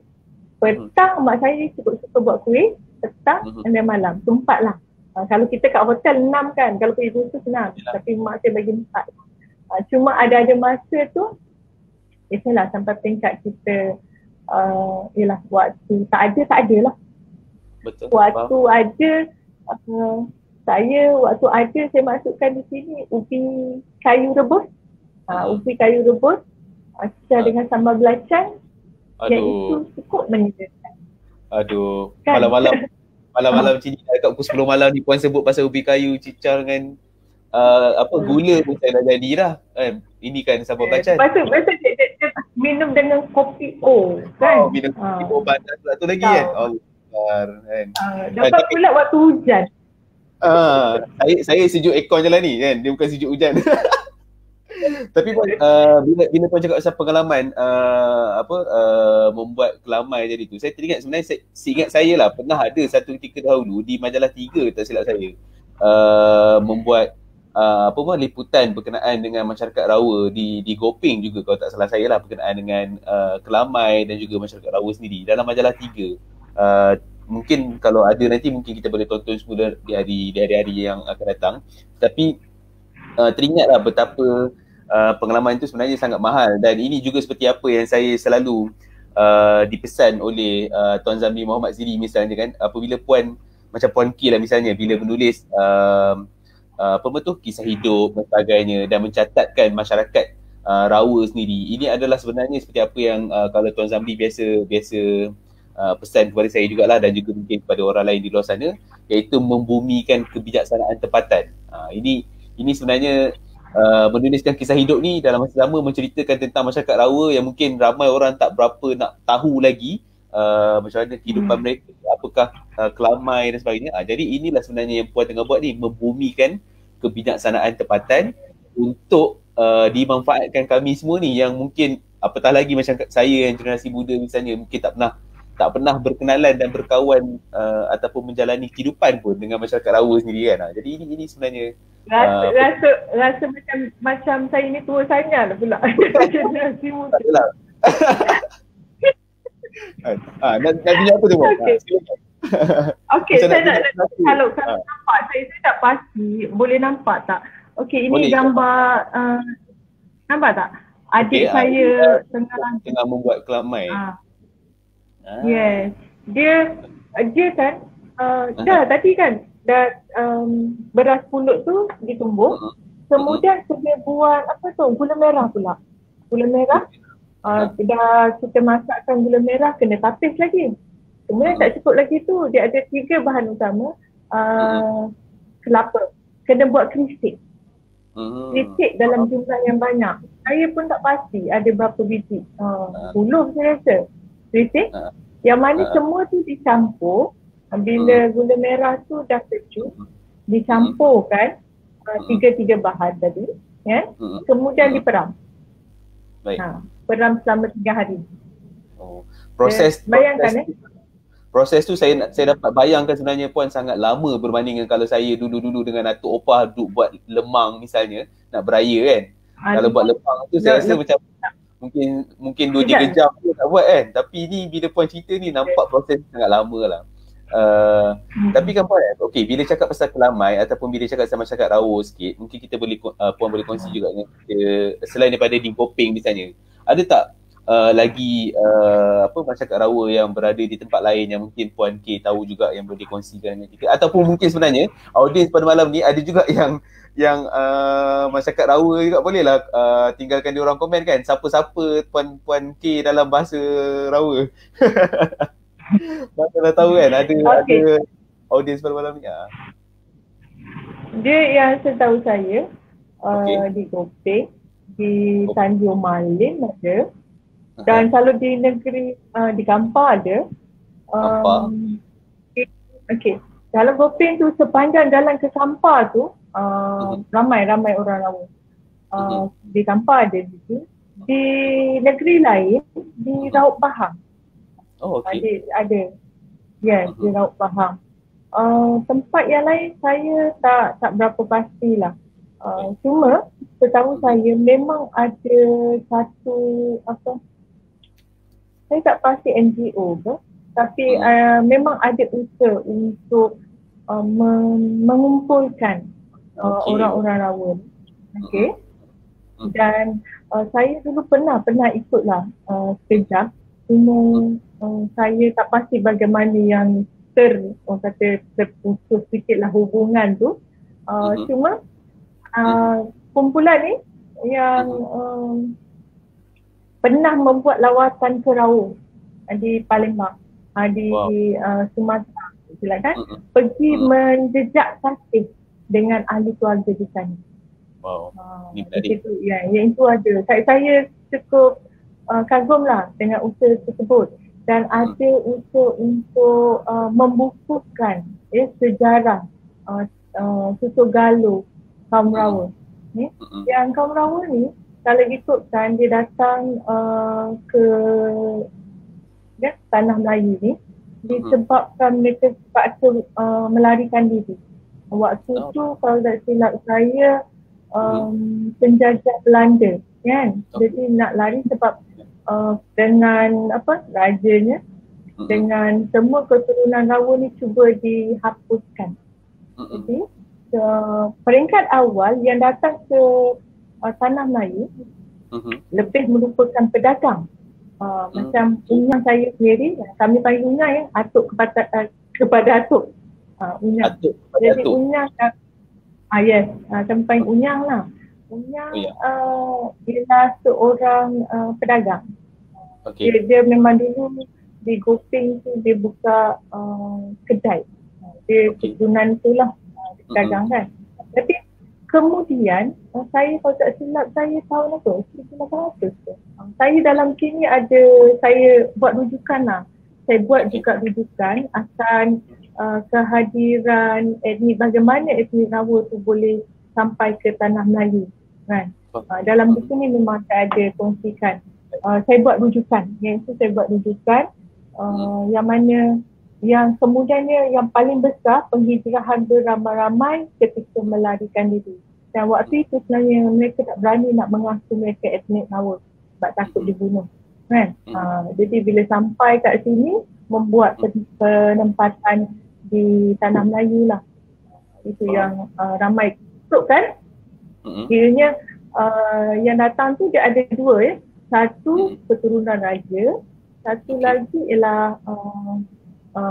petang mak saya cukup suka buat kuih, petang dan malam, 4 lah. Kalau kita kat hotel 6 kan, kalau pergi khusus 6, tapi mak saya bagi 4. Cuma ada masa tu biasalah sampai peringkat kita ialah waktu tak ada lah. Betul. Waktu ada saya masukkan di sini ubi kayu rebus. Ubi kayu rebus dengan sambal belacan. Yang itu cukup menyediakan. Kan? Malam-malam macam ni dekat pukul 10 malam ni puan sebut pasal ubi kayu cicar dengan gula pun saya dah jadi dah kan. Ini kan sambal belacan. Lepas tu dia minum dengan kopi kan. Minum kopi obat tu lagi kan. Kan. Dapat pula waktu hujan. Saya sejuk aircon je lah ni kan. Dia bukan sejuk hujan. Tapi bila puan cakap pasal pengalaman membuat kelamai tadi tu, saya teringat sebenarnya seingat saya lah pernah ada satu ketika dahulu di Majalah 3 tak silap saya membuat liputan berkenaan dengan masyarakat Rawa di Gopeng juga kalau tak salah saya lah, berkenaan dengan kelamai dan juga masyarakat Rawa sendiri dalam Majalah 3. Mungkin kalau ada nanti mungkin kita boleh tonton semula di hari-hari yang akan datang. Tapi teringatlah betapa pengalaman itu sebenarnya sangat mahal, dan ini juga seperti apa yang saya selalu dipesan oleh Tuan Zamri Muhammad Ziri misalnya kan, apabila puan macam Puan Ki lah misalnya, bila menulis kisah hidup dan sebagainya dan mencatatkan masyarakat Rawa sendiri, ini adalah sebenarnya seperti apa yang kalau Tuan Zamri biasa pesan kepada saya jugalah dan juga mungkin kepada orang lain di luar sana, iaitu membumikan kebijaksanaan tempatan. Ini sebenarnya menuliskan kisah hidup ni dalam masa sama menceritakan tentang masyarakat Rawa yang mungkin ramai orang tak berapa nak tahu lagi macam mana kehidupan mereka, apakah kelamai dan sebagainya. Jadi inilah sebenarnya yang puan tengah buat ni, membumikan kebijaksanaan tempatan untuk dimanfaatkan kami semua ni yang mungkin apatah lagi macam saya yang generasi muda misalnya mungkin tak pernah tak pernah berkenalan dan berkawan ataupun menjalani kehidupan pun dengan masyarakat Rawa sendiri kan. Jadi ini sebenarnya rasa macam saya ni tua sangat lah pula. Generasi muda. Nak tunjuk apa tu? Okey, saya nak kalau nampak saya tak pasti, boleh nampak tak? Okey, ini boleh, gambar nampak tak? Adik saya tengah membuat kelamai. Yes. Dia kan dah tadi kan dah beras pulut tu ditumbuk. Kemudian dia buat apa tu? Gula merah pula. Gula merah. Dah kita masakkan gula merah, kena tapis lagi. Kemudian tak cukup lagi tu, dia ada 3 bahan utama. Kelapa. Kena buat kristik. Kristik dalam jumlah yang banyak. Saya pun tak pasti ada berapa biji. 10 saya rasa. Kristik. Yang mana semua tu dicampur. Bila gula merah tu dah sejuk, dicampurkan 3 bahan tadi. Ya? Kemudian diperam. Baik. Peram selama 3 hari. Bayangkan proses tu saya dapat bayangkan sebenarnya Puan sangat lama berbanding dengan kalau saya dulu dengan Datuk Opah duduk buat lemang misalnya nak beraya kan. Kalau buat lemang tu saya rasa macam mungkin 2-3 jam pun tak buat kan. Tapi ni bila Puan cerita ni nampak proses sangat lama lah. Tapi kan Puan, okey, bila cakap pasal kelamai ataupun bila cakap pasal masyarakat Rawa sikit, mungkin kita boleh Puan boleh kongsi juga dengan kita, selain daripada di Kopeng misalnya, ada tak lagi masyarakat Rawa yang berada di tempat lain yang mungkin Puan K tahu juga yang boleh dikongsikan dengan kita, ataupun mungkin sebenarnya audiens pada malam ni ada juga yang masyarakat Rawa juga, bolehlah tinggalkan di orang komen kan, siapa-siapa Puan K dalam bahasa Rawa. Mana dah tahu kan ada audiens pada malam ni. Dia yang setahu saya di Kopeng, di Tanjung Malim ada. Dan kalau di negeri, di Kampar ada. Okey. Dalam Kopeng tu, sepanjang jalan ke Kampar tu, ramai orang Rawa. Di Kampar ada gitu. Di negeri lain, di Raub Bahang. Ada. Yes, di Raub Bahang. Tempat yang lain saya tak berapa pastilah. Cuma setahu saya memang ada satu saya tak pasti NGO ke, tapi memang ada usaha untuk mengumpulkan orang-orang Rawa. Okey. Dan saya dulu pernah ikutlah sekejap. Cuma saya tak pasti bagaimana yang terputus sikitlah hubungan tu. Cuma kumpulan ni yang pernah membuat lawatan ke Rawa di Palembang, di Sumatera, silakan pergi menjejak kaki dengan ahli keluarga di sana. Itu, yang itu ada. Saya cukup kagumlah dengan usaha tersebut, dan ada usaha untuk membukukan sejarah Susuk Galuh kaum Rawa. Yang kaum Rawa ni kalau ikutkan dia datang ke tanah Melayu ni disebabkan mereka terpaksa melarikan diri. Waktu tu kalau tak silap saya penjajah Belanda kan. Jadi nak lari sebab dengan rajanya dengan semua keturunan Rawa ni cuba dihapuskan. Jadi peringkat awal yang datang ke tanah Melayu lebih merupakan pedagang. Macam Unyang saya sendiri, kami panggil Unyang ya, atuk kepada atuk. Unyang. Jadi Unyang, yes, kami panggil Unyang lah. Unyang ialah seorang pedagang. Dia memang dulu di Kopeng tu dia buka kedai. Dia keturunan tu lah, pedagang kan. Tapi kemudian saya kalau tak silap saya tahun apa? 1900 tu. Saya dalam kini saya buat rujukan lah. Saya buat juga rujukan akan kehadiran etnik, bagaimana etnik Rawa tu boleh sampai ke tanah Melayu kan. Dalam buku ni memang saya ada kongsikan. Saya buat rujukan. Yang itu saya buat rujukan Yang mana yang kemudiannya yang paling besar penghijrahan beramai-ramai ketika melarikan diri. Dan waktu itu sebenarnya mereka tak berani nak mengaku mereka etnik Laos sebab takut dibunuh. Kan? Jadi bila sampai kat sini membuat penempatan di tanah Melayu lah. Itu yang ramai masuk kan. Kiranya yang datang tu dia ada dua ya. Satu keturunan raja, satu lagi ialah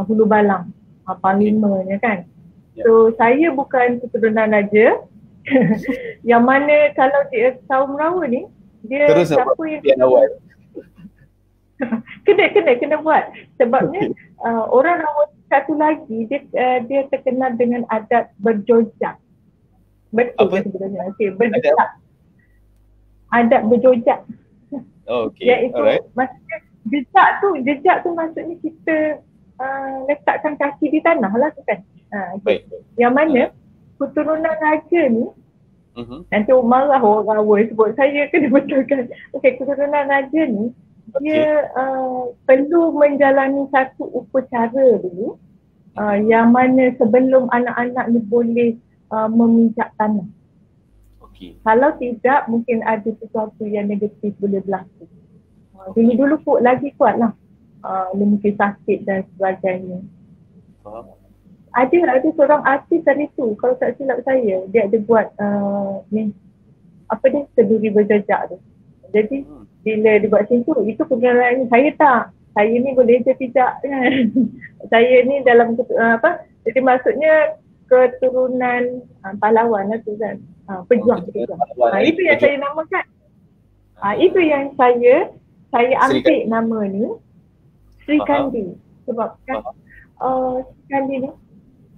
hulu balang, parlimennya kan. So saya bukan keturunan raja. Yang mana kalau dia kaum Rawa ni, dia terus siapa yang awal. kena buat. Sebabnya orang Rawa satu lagi dia terkenal dengan adat berjojak. Betul apa? Sebenarnya. Okey, berjojak. Adat berjojak. Okey. Iaitu maksudnya jejak tu maksudnya kita letakkan kaki di tanah lah tu kan. Okay. Yang mana keturunan raja ni nanti marah orang Rawa sebut saya kena betulkan. Okey, keturunan raja ni dia perlu menjalani satu upacara dulu yang mana sebelum anak-anak ni boleh memijak tanah. Kalau tidak mungkin ada sesuatu yang negatif boleh berlaku. Dulu kot lagi kuat lah. Mungkin sakit dan sebagainya. Ada seorang artis tadi tu, kalau tak silap saya, dia ada buat seduri berjejak tu. Jadi bila dia buat macam tu, itu kebenaran saya tak. Saya ni boleh je tidak kan. Saya ni dalam jadi maksudnya keturunan pahlawan lah tu kan. Pejuang. Itu yang saya namakan. Itu yang saya ambil nama ni Sri Kandi. Sebab kan Sri Kandi ni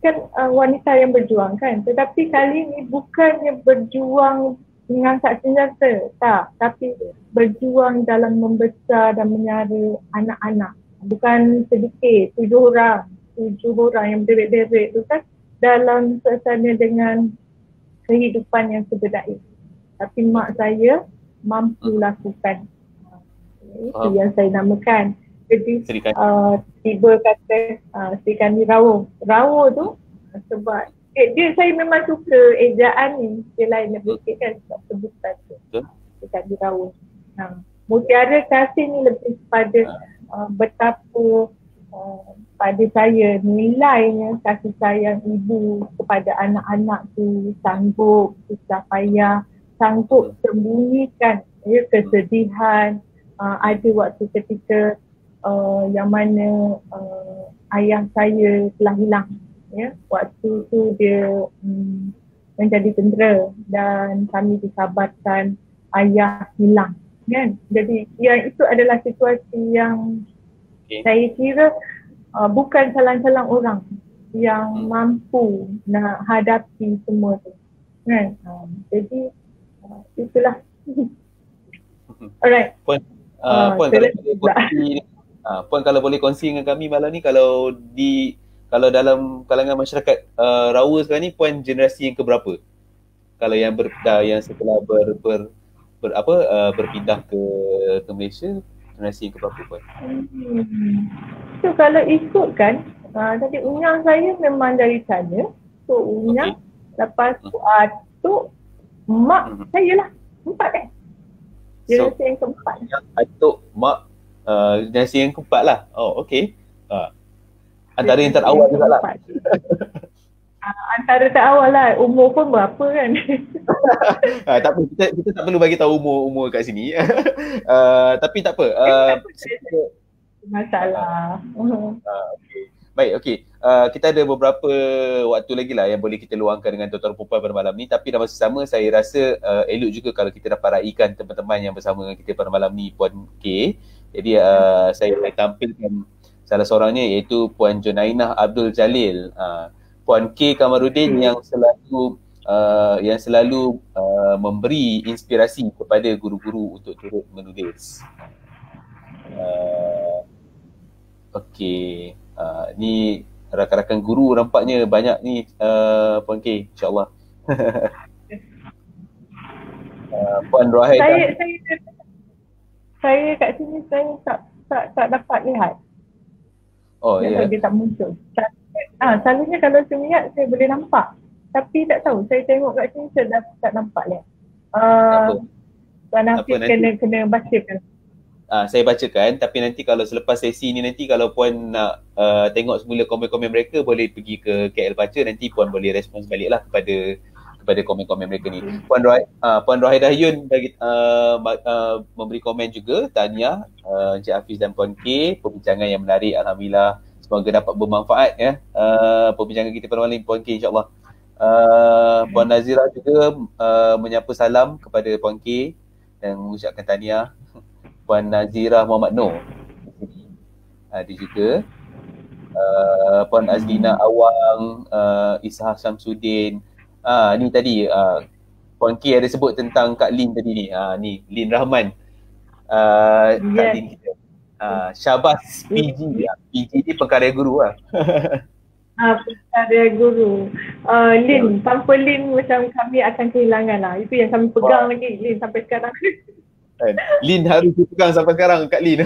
kan wanita yang berjuang kan. Tetapi kali ni bukannya berjuang mengangkat senjata, tak. Tapi berjuang dalam membesar dan menyara anak-anak. Bukan sedikit, 7 orang yang berderet-deret tu kan. Dalam suasana dengan kehidupan yang seberdaya. Tapi mak saya mampu lakukan. Itu yang saya namakan. Jadi tiba kata Sri Kandi Rawo. Rawo tu sebab dia saya memang suka ejaan ni. Dia lain yang berikut kan sebab sebutan tu. Sri Kandi Rawo. Mutiara kasih ni lebih kepada betapa pada saya nilainya kasih sayang ibu kepada anak-anak tu, sanggup susah payah, sanggup sembunyikan kesedihan. Ada waktu ketika yang mana ayah saya telah hilang ya. Waktu tu dia menjadi tentera dan kami dikabarkan ayah hilang kan. Jadi yang itu adalah situasi yang saya kira bukan salang-salang orang yang mampu nak hadapi semua tu kan. Jadi itulah. Alright. Puan kalau boleh kongsi dengan kami malam ni, kalau dalam kalangan masyarakat Rawa sekarang ni, puan generasi yang keberapa? Kalau yang setelah berpindah ke Malaysia, generasi yang keberapa puan? So kalau ikutkan tadi unyang saya memang dari sana. So unyang lepas tu atuk mak saya lah 4 kan. Generasi yang keempat. Atuk mak generasi yang keempat lah. Oh okey. Antara yang terawal juga lah. Antara terawal lah. Umur pun berapa kan. Tak apa, kita tak perlu bagi tahu umur kat sini. Tapi tak apa. Masalah. Okay. Baik, okey. Kita ada beberapa waktu lagi lah yang boleh kita luangkan dengan tuan-tuan perempuan pada malam ni. Tapi dalam masa sama saya rasa elok juga kalau kita dapat raikan teman-teman yang bersama dengan kita pada malam ni, Puan K. Jadi saya boleh tampilkan salah seorangnya iaitu Puan Junainah Abdul Jalil. Puan K Kamarudin yang selalu memberi inspirasi kepada guru-guru untuk turut menulis. Okey. Ni rakan-rakan guru nampaknya banyak ni Puan K, insyaAllah. Puan Rohaid. Saya kat sini saya tak dapat lihat. Oh Tak ya. tahu dia tak muncul. Selalunya kalau semiak saya boleh nampak. Tapi tak tahu, saya tengok kat sini saya dah tak nampak lah. Tak apa. Tuan Tak Hafiz apa, nanti kena bacakan. saya bacakan, tapi nanti kalau selepas sesi ni nanti kalau puan nak tengok semula komen-komen mereka, boleh pergi ke KL Baca, nanti puan boleh respons balik lah kepada komen-komen mereka ni. Puan Rohaidah Yun bagi memberi komen juga, tahniah Encik Hafiz dan Puan K, perbincangan yang menarik, alhamdulillah, semoga dapat bermanfaat ya perbincangan kita pada malam Puan K, insyaAllah. Puan Nazira juga menyapa salam kepada Puan K dan mengucapkan tahniah. Puan Nazira Muhammad Noor ada juga. Puan Azlina Awang, Ishak Syamsuddin. Ni tadi Puan K ada sebut tentang Kak Lin tadi ni. Ni Lin Rahman. Kak Lin kita. Syabas PG. PG ni pengkarya guru lah. Pengkarya guru. Lin, tanpa Lin macam kami akan kehilangan lah. Itu yang kami pegang lagi, Lin sampai sekarang. Lin harus dipegang sampai sekarang, Kak Lin.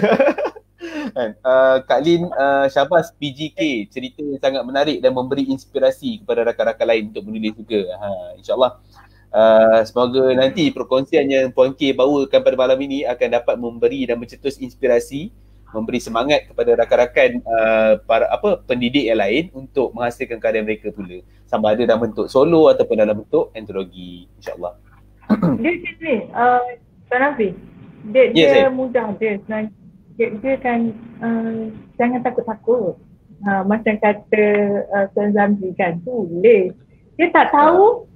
Kak Lin, Syabas PGK, cerita yang sangat menarik dan memberi inspirasi kepada rakan-rakan lain untuk menulis juga. InsyaAllah semoga nanti perkongsian yang Puan K bawakan pada malam ini akan dapat memberi dan mencetus inspirasi, memberi semangat kepada rakan-rakan para pendidik yang lain untuk menghasilkan karya mereka pula, sama ada dalam bentuk solo ataupun dalam bentuk antologi, insyaAllah. Dia sini Tuan Hafiz, dia mudah je sebenarnya. Dia kan jangan takut-takut. Macam kata Tuan Zamri kan, tulis. Dia tak tahu,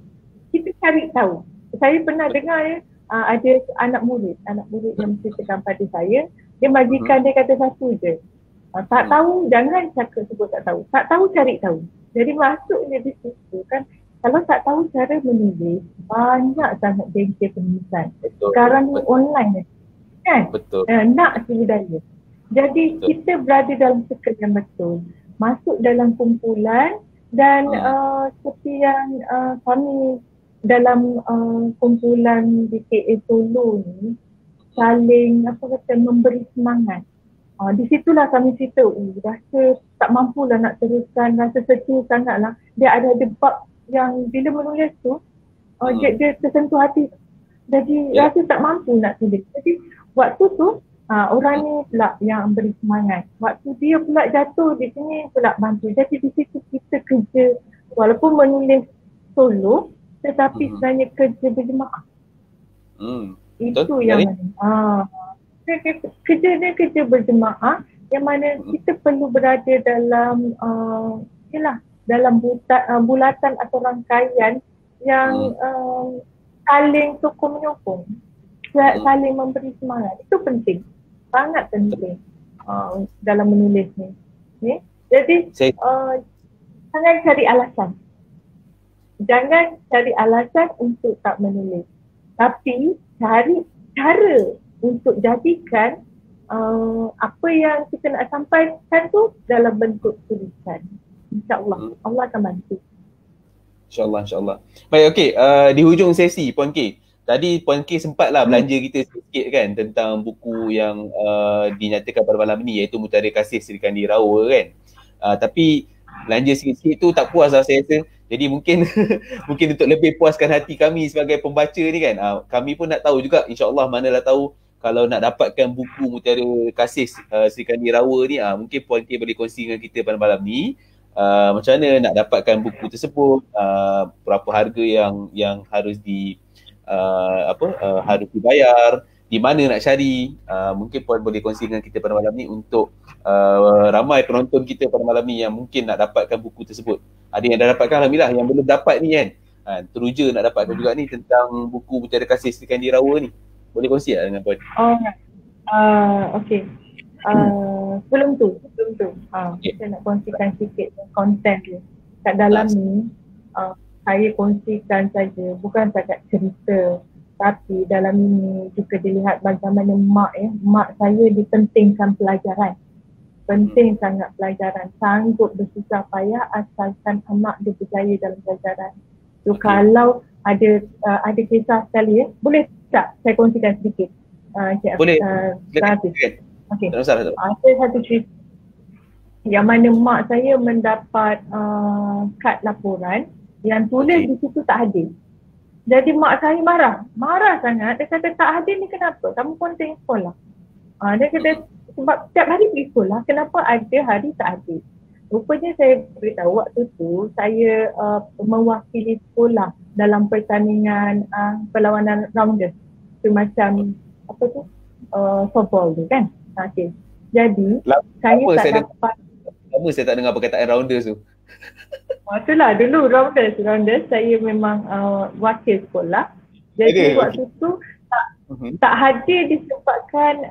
kita cari tahu. Saya pernah dengar ada anak murid yang menceritakan pada saya, dia majikan dia kata satu je. Tak tahu, jangan cakap sebut tak tahu. Tak tahu, cari tahu. Jadi masuknya di situ kan, kalau tak tahu cara menulis, banyak sangat bengkel penulisan. Sekarang ni online kan? Betul. Nak budaya. Jadi betul. Kita berada dalam circle yang betul. Masuk dalam kumpulan dan seperti yang kami dalam kumpulan DKA Solo ni saling memberi semangat. Di situlah kami cerita, rasa tak mampulah nak teruskan, rasa sedih sangatlah. Dia ada bab yang bila menulis tu dia tersentuh hati, jadi rasa tak mampu nak tulis. Jadi waktu tu orang ni pula yang beri semangat, waktu dia pula jatuh di sini pula bantu. Jadi di situ kita kerja walaupun menulis solo tetapi sebenarnya kerja berjemaah. Itu yang kerja berjemaah yang mana kita perlu berada dalam dalam bulatan atau rangkaian yang saling sokong menyokong, saling memberi semangat. Itu penting, sangat penting dalam menulis ni. Jadi jangan cari alasan. Jangan cari alasan untuk tak menulis. Tapi cari cara untuk jadikan apa yang kita nak sampaikan tu dalam bentuk tulisan. InsyaAllah, Allah akan bantu. InsyaAllah. Baik, okey. Di hujung sesi Puan K, tadi Puan K sempatlah belanja kita sikit kan tentang buku yang dinyatakan pada malam ni, iaitu Mutiara Kasih Sri Kandi Rawa kan. Tapi belanja sikit-sikit tu tak puas lah saya rasa. Jadi mungkin untuk lebih puaskan hati kami sebagai pembaca ni kan, kami pun nak tahu juga, insyaAllah manalah tahu kalau nak dapatkan buku Mutiara Kasih Sri Kandi Rawa ni, mungkin Puan K boleh kongsi dengan kita pada malam ni. Macam mana nak dapatkan buku tersebut, berapa harga yang harus harus dibayar, di mana nak cari. Mungkin Puan boleh kongsi dengan kita pada malam ni untuk ramai penonton kita pada malam ni yang mungkin nak dapatkan buku tersebut. Ada yang dah dapatkan, alhamdulillah. Yang belum dapat ni kan, teruja nak dapatkan juga ni tentang buku Mutiara Kasih Sri Kandi Rawa ni. Boleh kongsi tak dengan Puan? Okey. Sebelum tu saya nak kongsikan sikit konten dia. Kat dalam ni saya kongsikan saja, bukan sahaja cerita, tapi dalam ini juga dilihat bagaimana mak saya dipentingkan pelajaran. Penting sangat pelajaran, sanggup bersusah payah asalkan anak dia berjaya dalam pelajaran. So kalau ada kisah sekali boleh tak saya kongsikan sedikit? Boleh. Okey. Tak masalah tu. Saya satu cerita. yang mana mak saya mendapat kad laporan yang tulis di situ tak hadir. Jadi mak saya marah sangat. Dia kata tak hadir ni kenapa? Kamu konten sekolah. Dia kata sebab setiap hari pergi sekolah, kenapa ada hari tak hadir? Rupanya saya beritahu waktu tu saya mewakili sekolah dalam pertandingan perlawanan rounders. Itu macam apa tu? Softball tu kan? Okay. Jadi saya tak dapat. Lama saya tak dengar perkataan rounders tu. Itulah dulu rounders saya memang wakil sekolah. Jadi waktu tu tak hadir disebabkan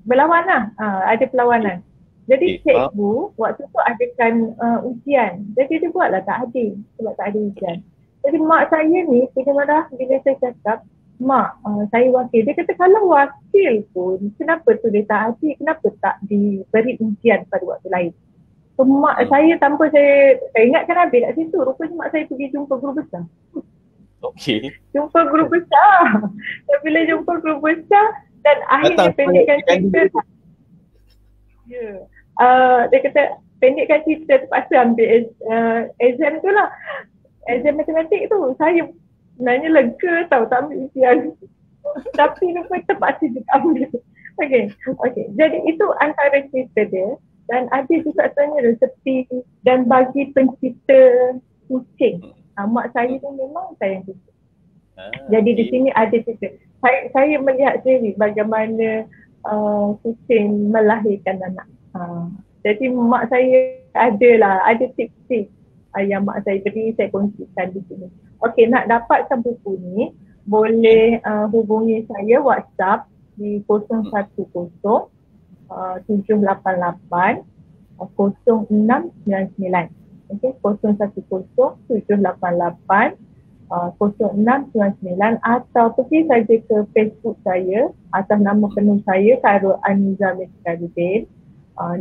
berlawan lah. Ada perlawanan. Jadi cikgu waktu tu adakan ujian. Jadi dia buatlah tak hadir sebab tak ada ujian. Jadi mak saya ni marah bila saya cakap, mak saya wakil. Dia kata kalau wakil pun kenapa tu dia tak hadir, kenapa tak diberi ujian pada waktu lain. So mak saya tanpa saya ingatkan habis kat situ. Rupanya mak saya pergi jumpa guru besar. Okey. Jumpa guru besar. Dan bila jumpa guru besar dan akhirnya pendekkan cerita. Dia kata pendekkan cerita terpaksa ambil exam tu lah. Exam matematik tu. Saya sebenarnya lega tau tak ambil ujian. Tapi rupanya terpaksa juga ambil. Okay. Jadi itu antara cerita dia. Dan ada juga sebenarnya resepi dan bagi pencipta kucing. Mak saya tu memang sayang kucing. Jadi di sini ada cerita. Saya melihat sendiri bagaimana kucing melahirkan anak. Jadi mak saya ada tips-tips yang mak saya beri, saya kongsikan di sini. Okey, nak dapatkan buku ni boleh hubungi saya WhatsApp di 010 788 0699. Okey, 010 788 0699 atau pergi saja ke Facebook saya atas nama penuh saya Khairul Aniza Meskardin.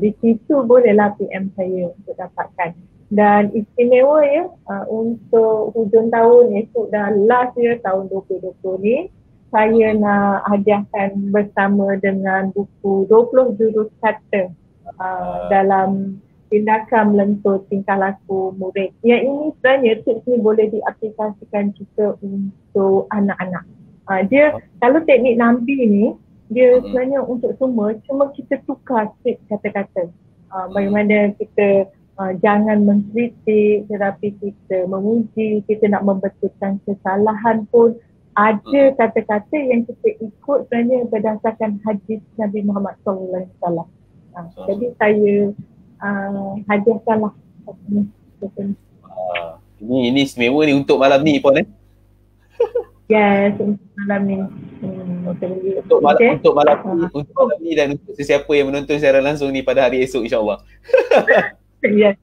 Di situ bolehlah PM saya untuk dapatkan. Dan istimewa ya, untuk hujung tahun esok dah last year tahun 2020 ni, saya nak hadiahkan bersama dengan buku 20 jurus kata dalam tindakan melentur tingkah laku murid. Yang ini sebenarnya tips ni boleh diaplikasikan juga untuk anak-anak. Dia kalau teknik Nambi ni, dia sebenarnya untuk semua, cuma kita tukar tips kata-kata. Bagaimana kita jangan mengkritik tetapi kita memuji, kita nak membetulkan kesalahan pun ada kata-kata yang kita ikut sebenarnya berdasarkan hadis Nabi Muhammad SAW. Jadi saya hadiahkanlah ini istimewa ni untuk malam ni Puan Yes, untuk malam ni. Untuk malam ni dan untuk sesiapa yang menonton secara langsung ni pada hari esok insya-Allah. Yes.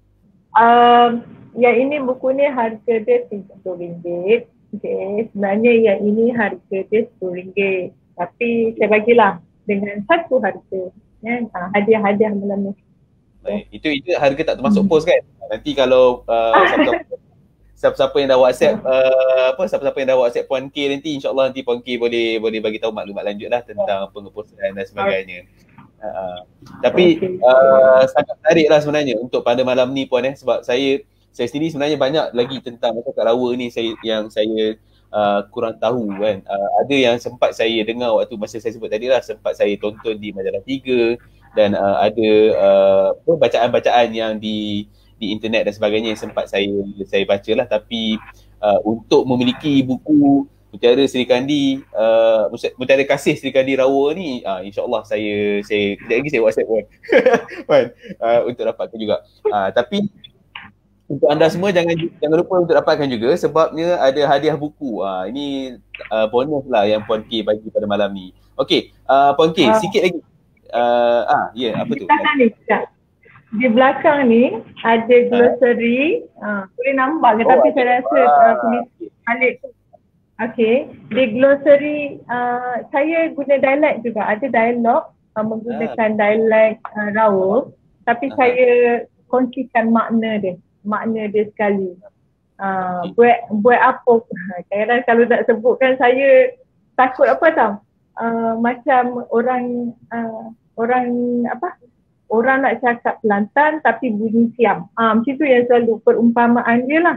Yang ini buku ni harga dia RM30. Okay. Sebenarnya yang ini harga dia RM10. Tapi saya bagilah dengan satu harga. Hadiah-hadiah malam ni. Baik. Itu harga tak termasuk pos kan? Nanti kalau siapa-siapa yang dah WhatsApp siapa-siapa yang dah WhatsApp Puan K nanti insya-Allah nanti Puan K boleh bagi tahu maklumat lanjut lah tentang pengeposan dan sebagainya. Tapi sangat menarik lah sebenarnya untuk pada malam ni Puan sebab saya sendiri sebenarnya banyak lagi tentang masyarakat Lawa ni yang saya kurang tahu kan. Ada yang sempat saya dengar waktu masa saya sebut tadi lah, sempat saya tonton di Majalah 3 dan ada bacaan-bacaan yang di internet dan sebagainya yang sempat saya baca lah. Tapi untuk memiliki buku Mutiara Seri Kandi, Mutiara Kasih Seri Kandi Rawa ni, insyaAllah saya kejap lagi saya WhatsApp Puan untuk dapatkan juga. Tapi untuk anda semua jangan lupa untuk dapatkan juga sebabnya ada hadiah buku. Ini bonus lah yang Puan K bagi pada malam ni. Okey, Puan K sikit lagi. Apa tu? Di belakang ni ada glossary. Boleh nampak ke? Tapi saya rasa tulis balik. Okay. Di glossary saya guna dialek juga. Ada dialog menggunakan dialek Rawa. Tapi saya kongsikan makna dia sekali. Buat apa? Kadang-kadang kalau tak sebutkan saya takut apa tau. Macam orang orang nak cakap Kelantan tapi bunyi siam. Macam tu yang selalu perumpamaan dia lah.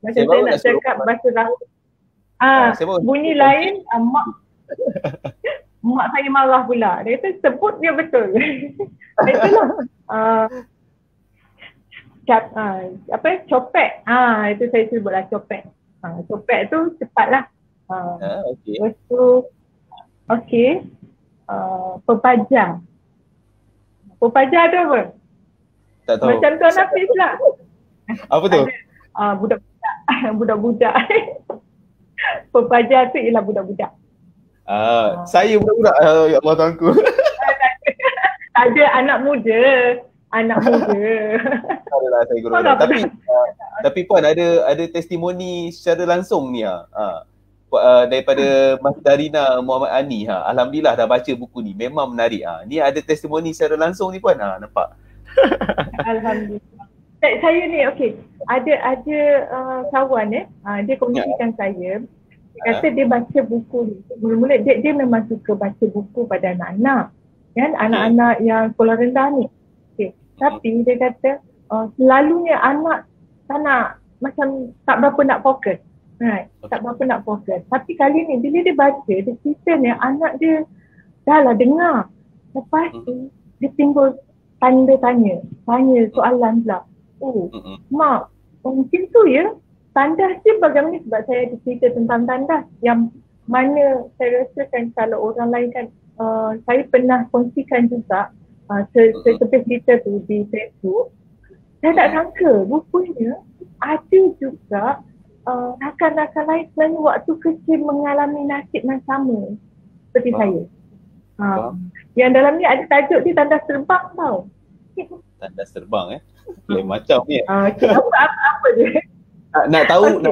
Macam saya nak cakap bahasa Rahul. Bunyi lain, mak saya marah pula. Dia kata sebut dia betul. Itulah. Copek. Itu saya sebutlah copek. Copek tu cepatlah. Okay. Lepas tu, pepajar. Pepajar tu apa? Tak tahu. Macam Tuan Hafiz lah. Apa tu? Budak-budak. Budak-budak. Pepajar tu ialah budak-budak. Saya budak-budak. Ya Allah Tuanku. Ada anak muda. Adalah saya guru. Tapi Puan ada testimoni secara langsung ni daripada Mas Darina Muhammad Ani. Alhamdulillah dah baca buku ni. Memang menarik. Ni ada testimoni secara langsung ni Puan. Nampak? Alhamdulillah. Saya ni ada kawan dia kongsikan saya. Dia kata dia baca buku ni. Mula-mula dia memang suka baca buku pada anak-anak. Kan? Anak-anak yang sekolah rendah ni. Tapi dia kata selalunya anak macam tak berapa nak fokus. Right. Tak berapa nak fokus. Tapi kali ni bila dia baca, dia cerita ni anak dia dah lah dengar. Lepas tu dia timbul tanya soalan pula. Mak, mungkin tu ya tandas dia bagaimana, sebab saya ada cerita tentang tandas yang mana saya rasakan kalau orang lain kan saya pernah kongsikan juga seperti cerita tu di Facebook. Saya tak sangka rupanya ada juga rakan-rakan lain sebenarnya waktu kecil mengalami nasib yang sama seperti saya. Yang dalam ni ada tajuk dia tandas terbang tau. Tandas terbang lain macam ni. Apa dia? Nak tahu kena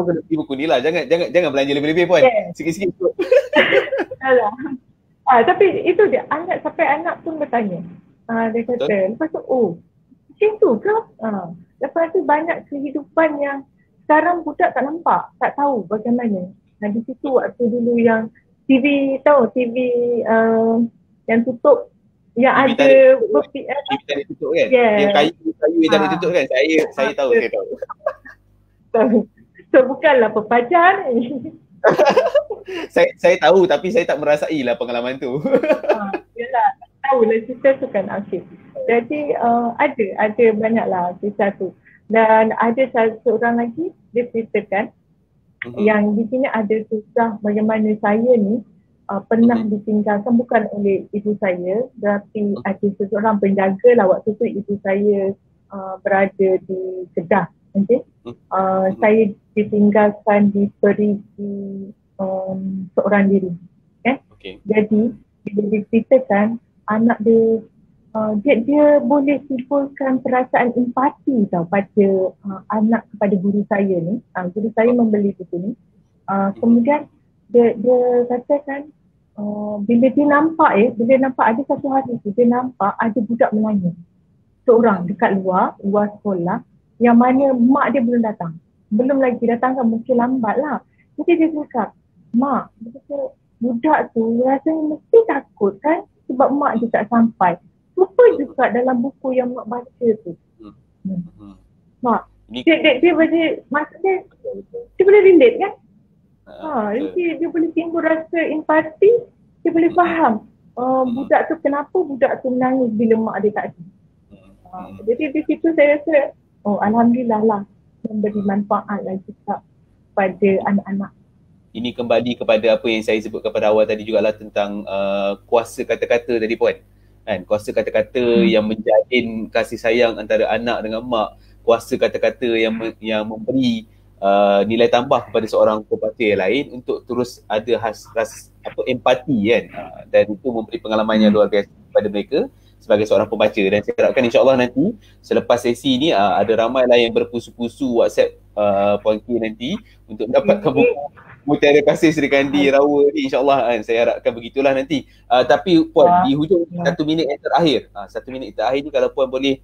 beli buku ni lah. Jangan belanja lebih-lebih Puan. Sikit-sikit. Alah. Tapi itu dia, anak pun bertanya. Dia kata, lepas tu, macam tu ke? Lepas tu banyak kehidupan yang sekarang budak tak nampak, tak tahu bagaimana. Di situ waktu dulu yang TV yang tutup, yang TV ada TV tadi tutup kan? Yang kayu yang tadi tutup kan? Saya tahu. So bukanlah pepajar ni. saya tahu tapi saya tak merasai lah pengalaman tu. Yalah, tahulah cerita tu kan. Jadi ada banyaklah kisah tu. Dan ada seorang lagi dia ceritakan yang di sini ada kisah bagaimana saya ni pernah ditinggalkan bukan oleh ibu saya, tapi ada seseorang penjaga lah waktu tu ibu saya berada di Kedah. Saya ditinggalkan di perigi seorang diri. Jadi bila diceritakan anak dia boleh timbulkan perasaan empati tau pada anak kepada guru saya ni. Guru saya membeli buku ni. Kemudian dia katakan bila dia nampak ada satu hari tu dia nampak ada budak menangis seorang dekat luar sekolah yang mana mak dia belum datang. Belum lagi datang kan, mungkin lambat lah. Jadi dia cakap, mak, budak tu rasanya mesti takut kan sebab mak dia tak sampai. Lupa juga dalam buku yang mak baca tu. Mak, dia boleh, maksudnya dia boleh relate kan? Jadi dia boleh timbul rasa empati, dia boleh faham budak tu kenapa budak tu menangis bila mak dia tak ada. Jadi di situ saya rasa alhamdulillah lah memberi manfaat lagi pada anak-anak. Ini kembali kepada apa yang saya sebutkan pada awal tadi jugalah tentang kuasa kata-kata tadi Puan. Kan, kuasa kata-kata yang menjalin kasih sayang antara anak dengan mak, kuasa kata-kata yang memberi nilai tambah kepada seorang pembaca yang lain untuk terus ada empati kan, dan itu memberi pengalaman yang luar biasa kepada mereka sebagai seorang pembaca. Dan saya harapkan insyaAllah nanti selepas sesi ni ada ramai lah yang berpusu-pusu WhatsApp Puan K nanti untuk mendapatkan buku Mutiara Kasih Sri Kandi Rawa ni, insyaAllah kan. Saya harapkan begitulah nanti. Tapi Puan, di hujung 1 minit yang terakhir, 1 minit terakhir ni kalau Puan boleh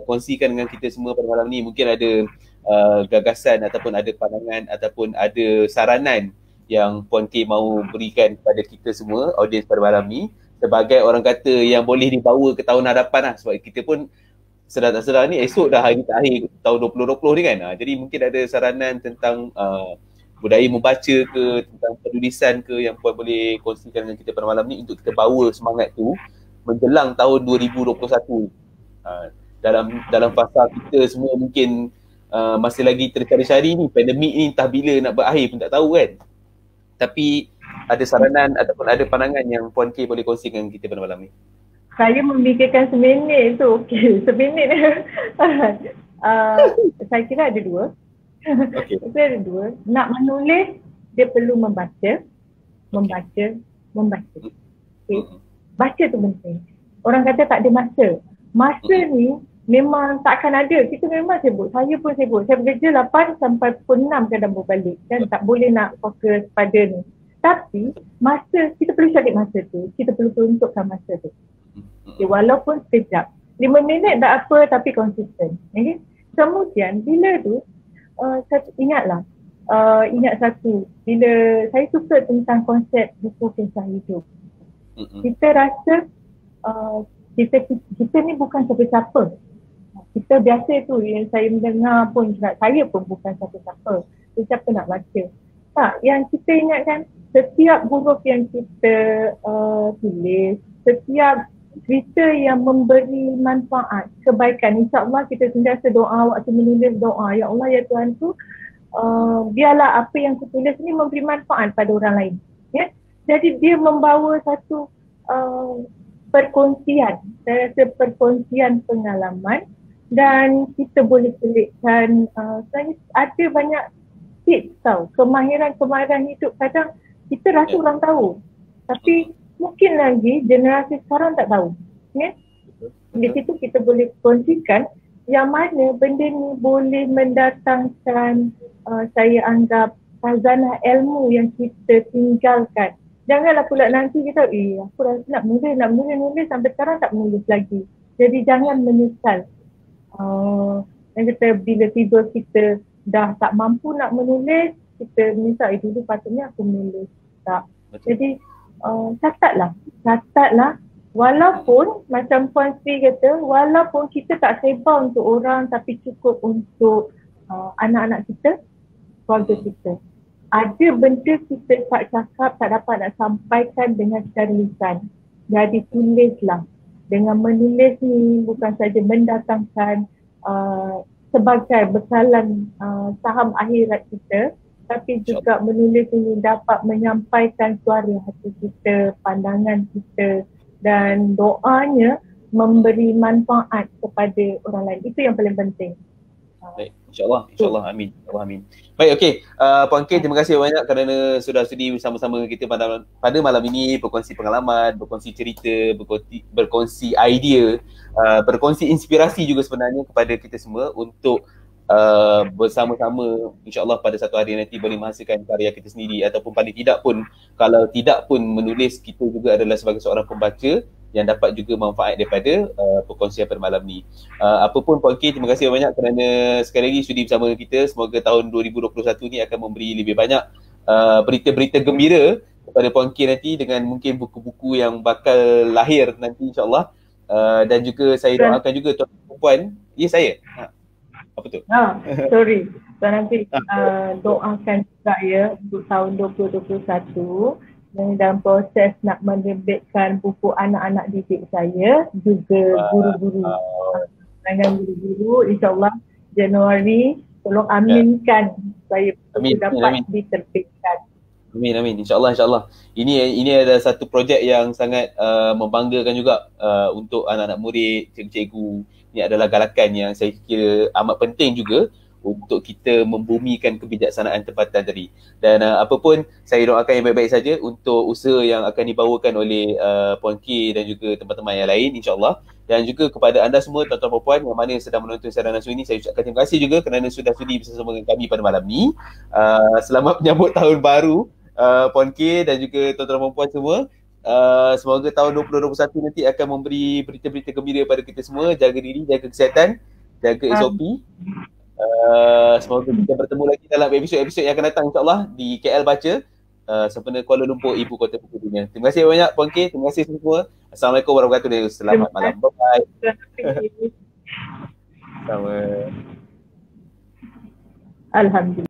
kongsikan dengan kita semua pada malam ni, mungkin ada gagasan ataupun ada pandangan ataupun ada saranan yang Puan K mahu berikan kepada kita semua, audiens pada malam ni, sebagai orang kata yang boleh dibawa ke tahun hadapan lah, sebab kita pun sedar tak sedar ni esok dah hari terakhir tahun 2020 ni kan. Jadi mungkin ada saranan tentang budaya membaca ke, tentang penulisan ke yang Puan boleh kongsikan dengan kita pada malam ni untuk kita bawa semangat tu menjelang tahun 2021. Dalam fasa kita semua mungkin masih lagi tercari-cari ni, pandemik ni entah bila nak berakhir pun tak tahu kan. Tapi ada saranan ataupun ada pandangan yang Puan K boleh kongsikan dengan kita pada malam ni? Saya memikirkan seminit tu, okey, seminit. Saya kira ada dua. Okay. Saya ada dua. Nak menulis, dia perlu membaca. Okay. Baca tu penting. Orang kata tak ada masa. Masa ni memang tak akan ada. Kita memang sibuk. Saya pun sibuk. Saya bekerja 8 sampai pukul 6 kadang berbalik. Kan tak boleh nak fokus pada ni. Tapi masa, kita perlu cari masa tu. Kita perlu peruntukkan masa tu. Okay, walaupun sekejap. 5 minit tak apa tapi konsisten. Okay? Kemudian bila tu, ingat satu, bila saya suka tentang konsep buku kisah hidup. Kita rasa kita ni bukan siapa-siapa. Kita biasa tu yang saya mendengar pun, saya pun bukan siapa-siapa. Siapa nak baca? Tak, yang kita ingatkan setiap huruf yang kita tulis, setiap cerita yang memberi manfaat, kebaikan. InsyaAllah kita sentiasa doa waktu menulis doa. Ya Allah, ya Tuhan tu, biarlah apa yang aku tulis ni memberi manfaat pada orang lain. Ya? Jadi dia membawa satu perkongsian. Saya rasa perkongsian pengalaman dan kita boleh selitkan. Ada banyak tips tau. Kemahiran-kemahiran hidup kadang kita rasa orang tahu. Tapi mungkin lagi generasi sekarang tak tahu. Ya? Di situ kita boleh kongsikan yang mana benda ni boleh mendatangkan saya anggap khazanah ilmu yang kita tinggalkan. Janganlah pula nanti kita aku rasa nak menulis sampai sekarang tak menulis lagi. Jadi jangan menyesal. Yang kata bila tiba kita dah tak mampu nak menulis, kita menyesal dulu patutnya aku menulis. Tak. Jadi catatlah walaupun macam Puan Sri kata, walaupun kita tak sebar untuk orang tapi cukup untuk anak-anak kita, keluarga kita. Ada benda kita tak cakap, tak dapat nak sampaikan dengan secara lisan. Jadi tulislah. Dengan menulis ni bukan saja mendatangkan sebagai bekalan saham akhirat kita, tapi juga menulis ini dapat menyampaikan suara hati kita, pandangan kita dan doanya memberi manfaat kepada orang lain. Itu yang paling penting. Baik, insyaAllah, amin. Amin. Baik, okey. Puan K, terima kasih banyak kerana sudah sudi bersama-sama dengan kita pada malam ini, berkongsi pengalaman, berkongsi cerita, berkongsi idea, berkongsi inspirasi juga sebenarnya kepada kita semua untuk bersama-sama insyaAllah pada satu hari nanti boleh menghasilkan karya kita sendiri, ataupun paling tidak pun kalau tidak pun menulis, kita juga adalah sebagai seorang pembaca yang dapat juga manfaat daripada perkongsian pada malam ni. Apapun Puan K, terima kasih banyak kerana sekali lagi sudi bersama kita. Semoga tahun 2021 ni akan memberi lebih banyak berita-berita gembira kepada Puan K nanti, dengan mungkin buku-buku yang bakal lahir nanti insyaAllah. Dan juga saya doakan juga tuan-tuan puan, saya apa tu? Sorry. Tuan nanti doakan juga ya untuk tahun 2021 dan dalam proses nak menerbitkan buku anak-anak didik saya, juga guru-guru. Dengan guru-guru, insyaAllah Januari tolong aminkan saya dapat diterbitkan. Amin. InsyaAllah. Ini adalah satu projek yang sangat membanggakan juga untuk anak-anak murid, cikgu-cikgu. Ini adalah galakan yang saya kira amat penting juga untuk kita membumikan kebijaksanaan tempatan tadi. Dan apapun, saya doakan yang baik-baik saja untuk usaha yang akan dibawakan oleh Puan K dan juga teman-teman yang lain insyaAllah. Dan juga kepada anda semua tuan-tuan dan puan yang mana sedang menonton siaran langsung ini, saya ucapkan terima kasih juga kerana sudah sudi bersama dengan kami pada malam ni. Selamat menyambut tahun baru Puan K dan juga tuan-tuan dan puan semua. Semoga tahun 2021 nanti akan memberi berita-berita gembira pada kita semua. Jaga diri, jaga kesihatan, jaga SOP. Semoga kita bertemu lagi dalam episod-episod yang akan datang insyaAllah di KL Baca. sempena Kuala Lumpur, ibu kota buku dunia. Terima kasih banyak Puan K, terima kasih semua. Assalamualaikum warahmatullahi wabarakatuh. Selamat malam. Bye-bye. Sama. Alhamdulillah.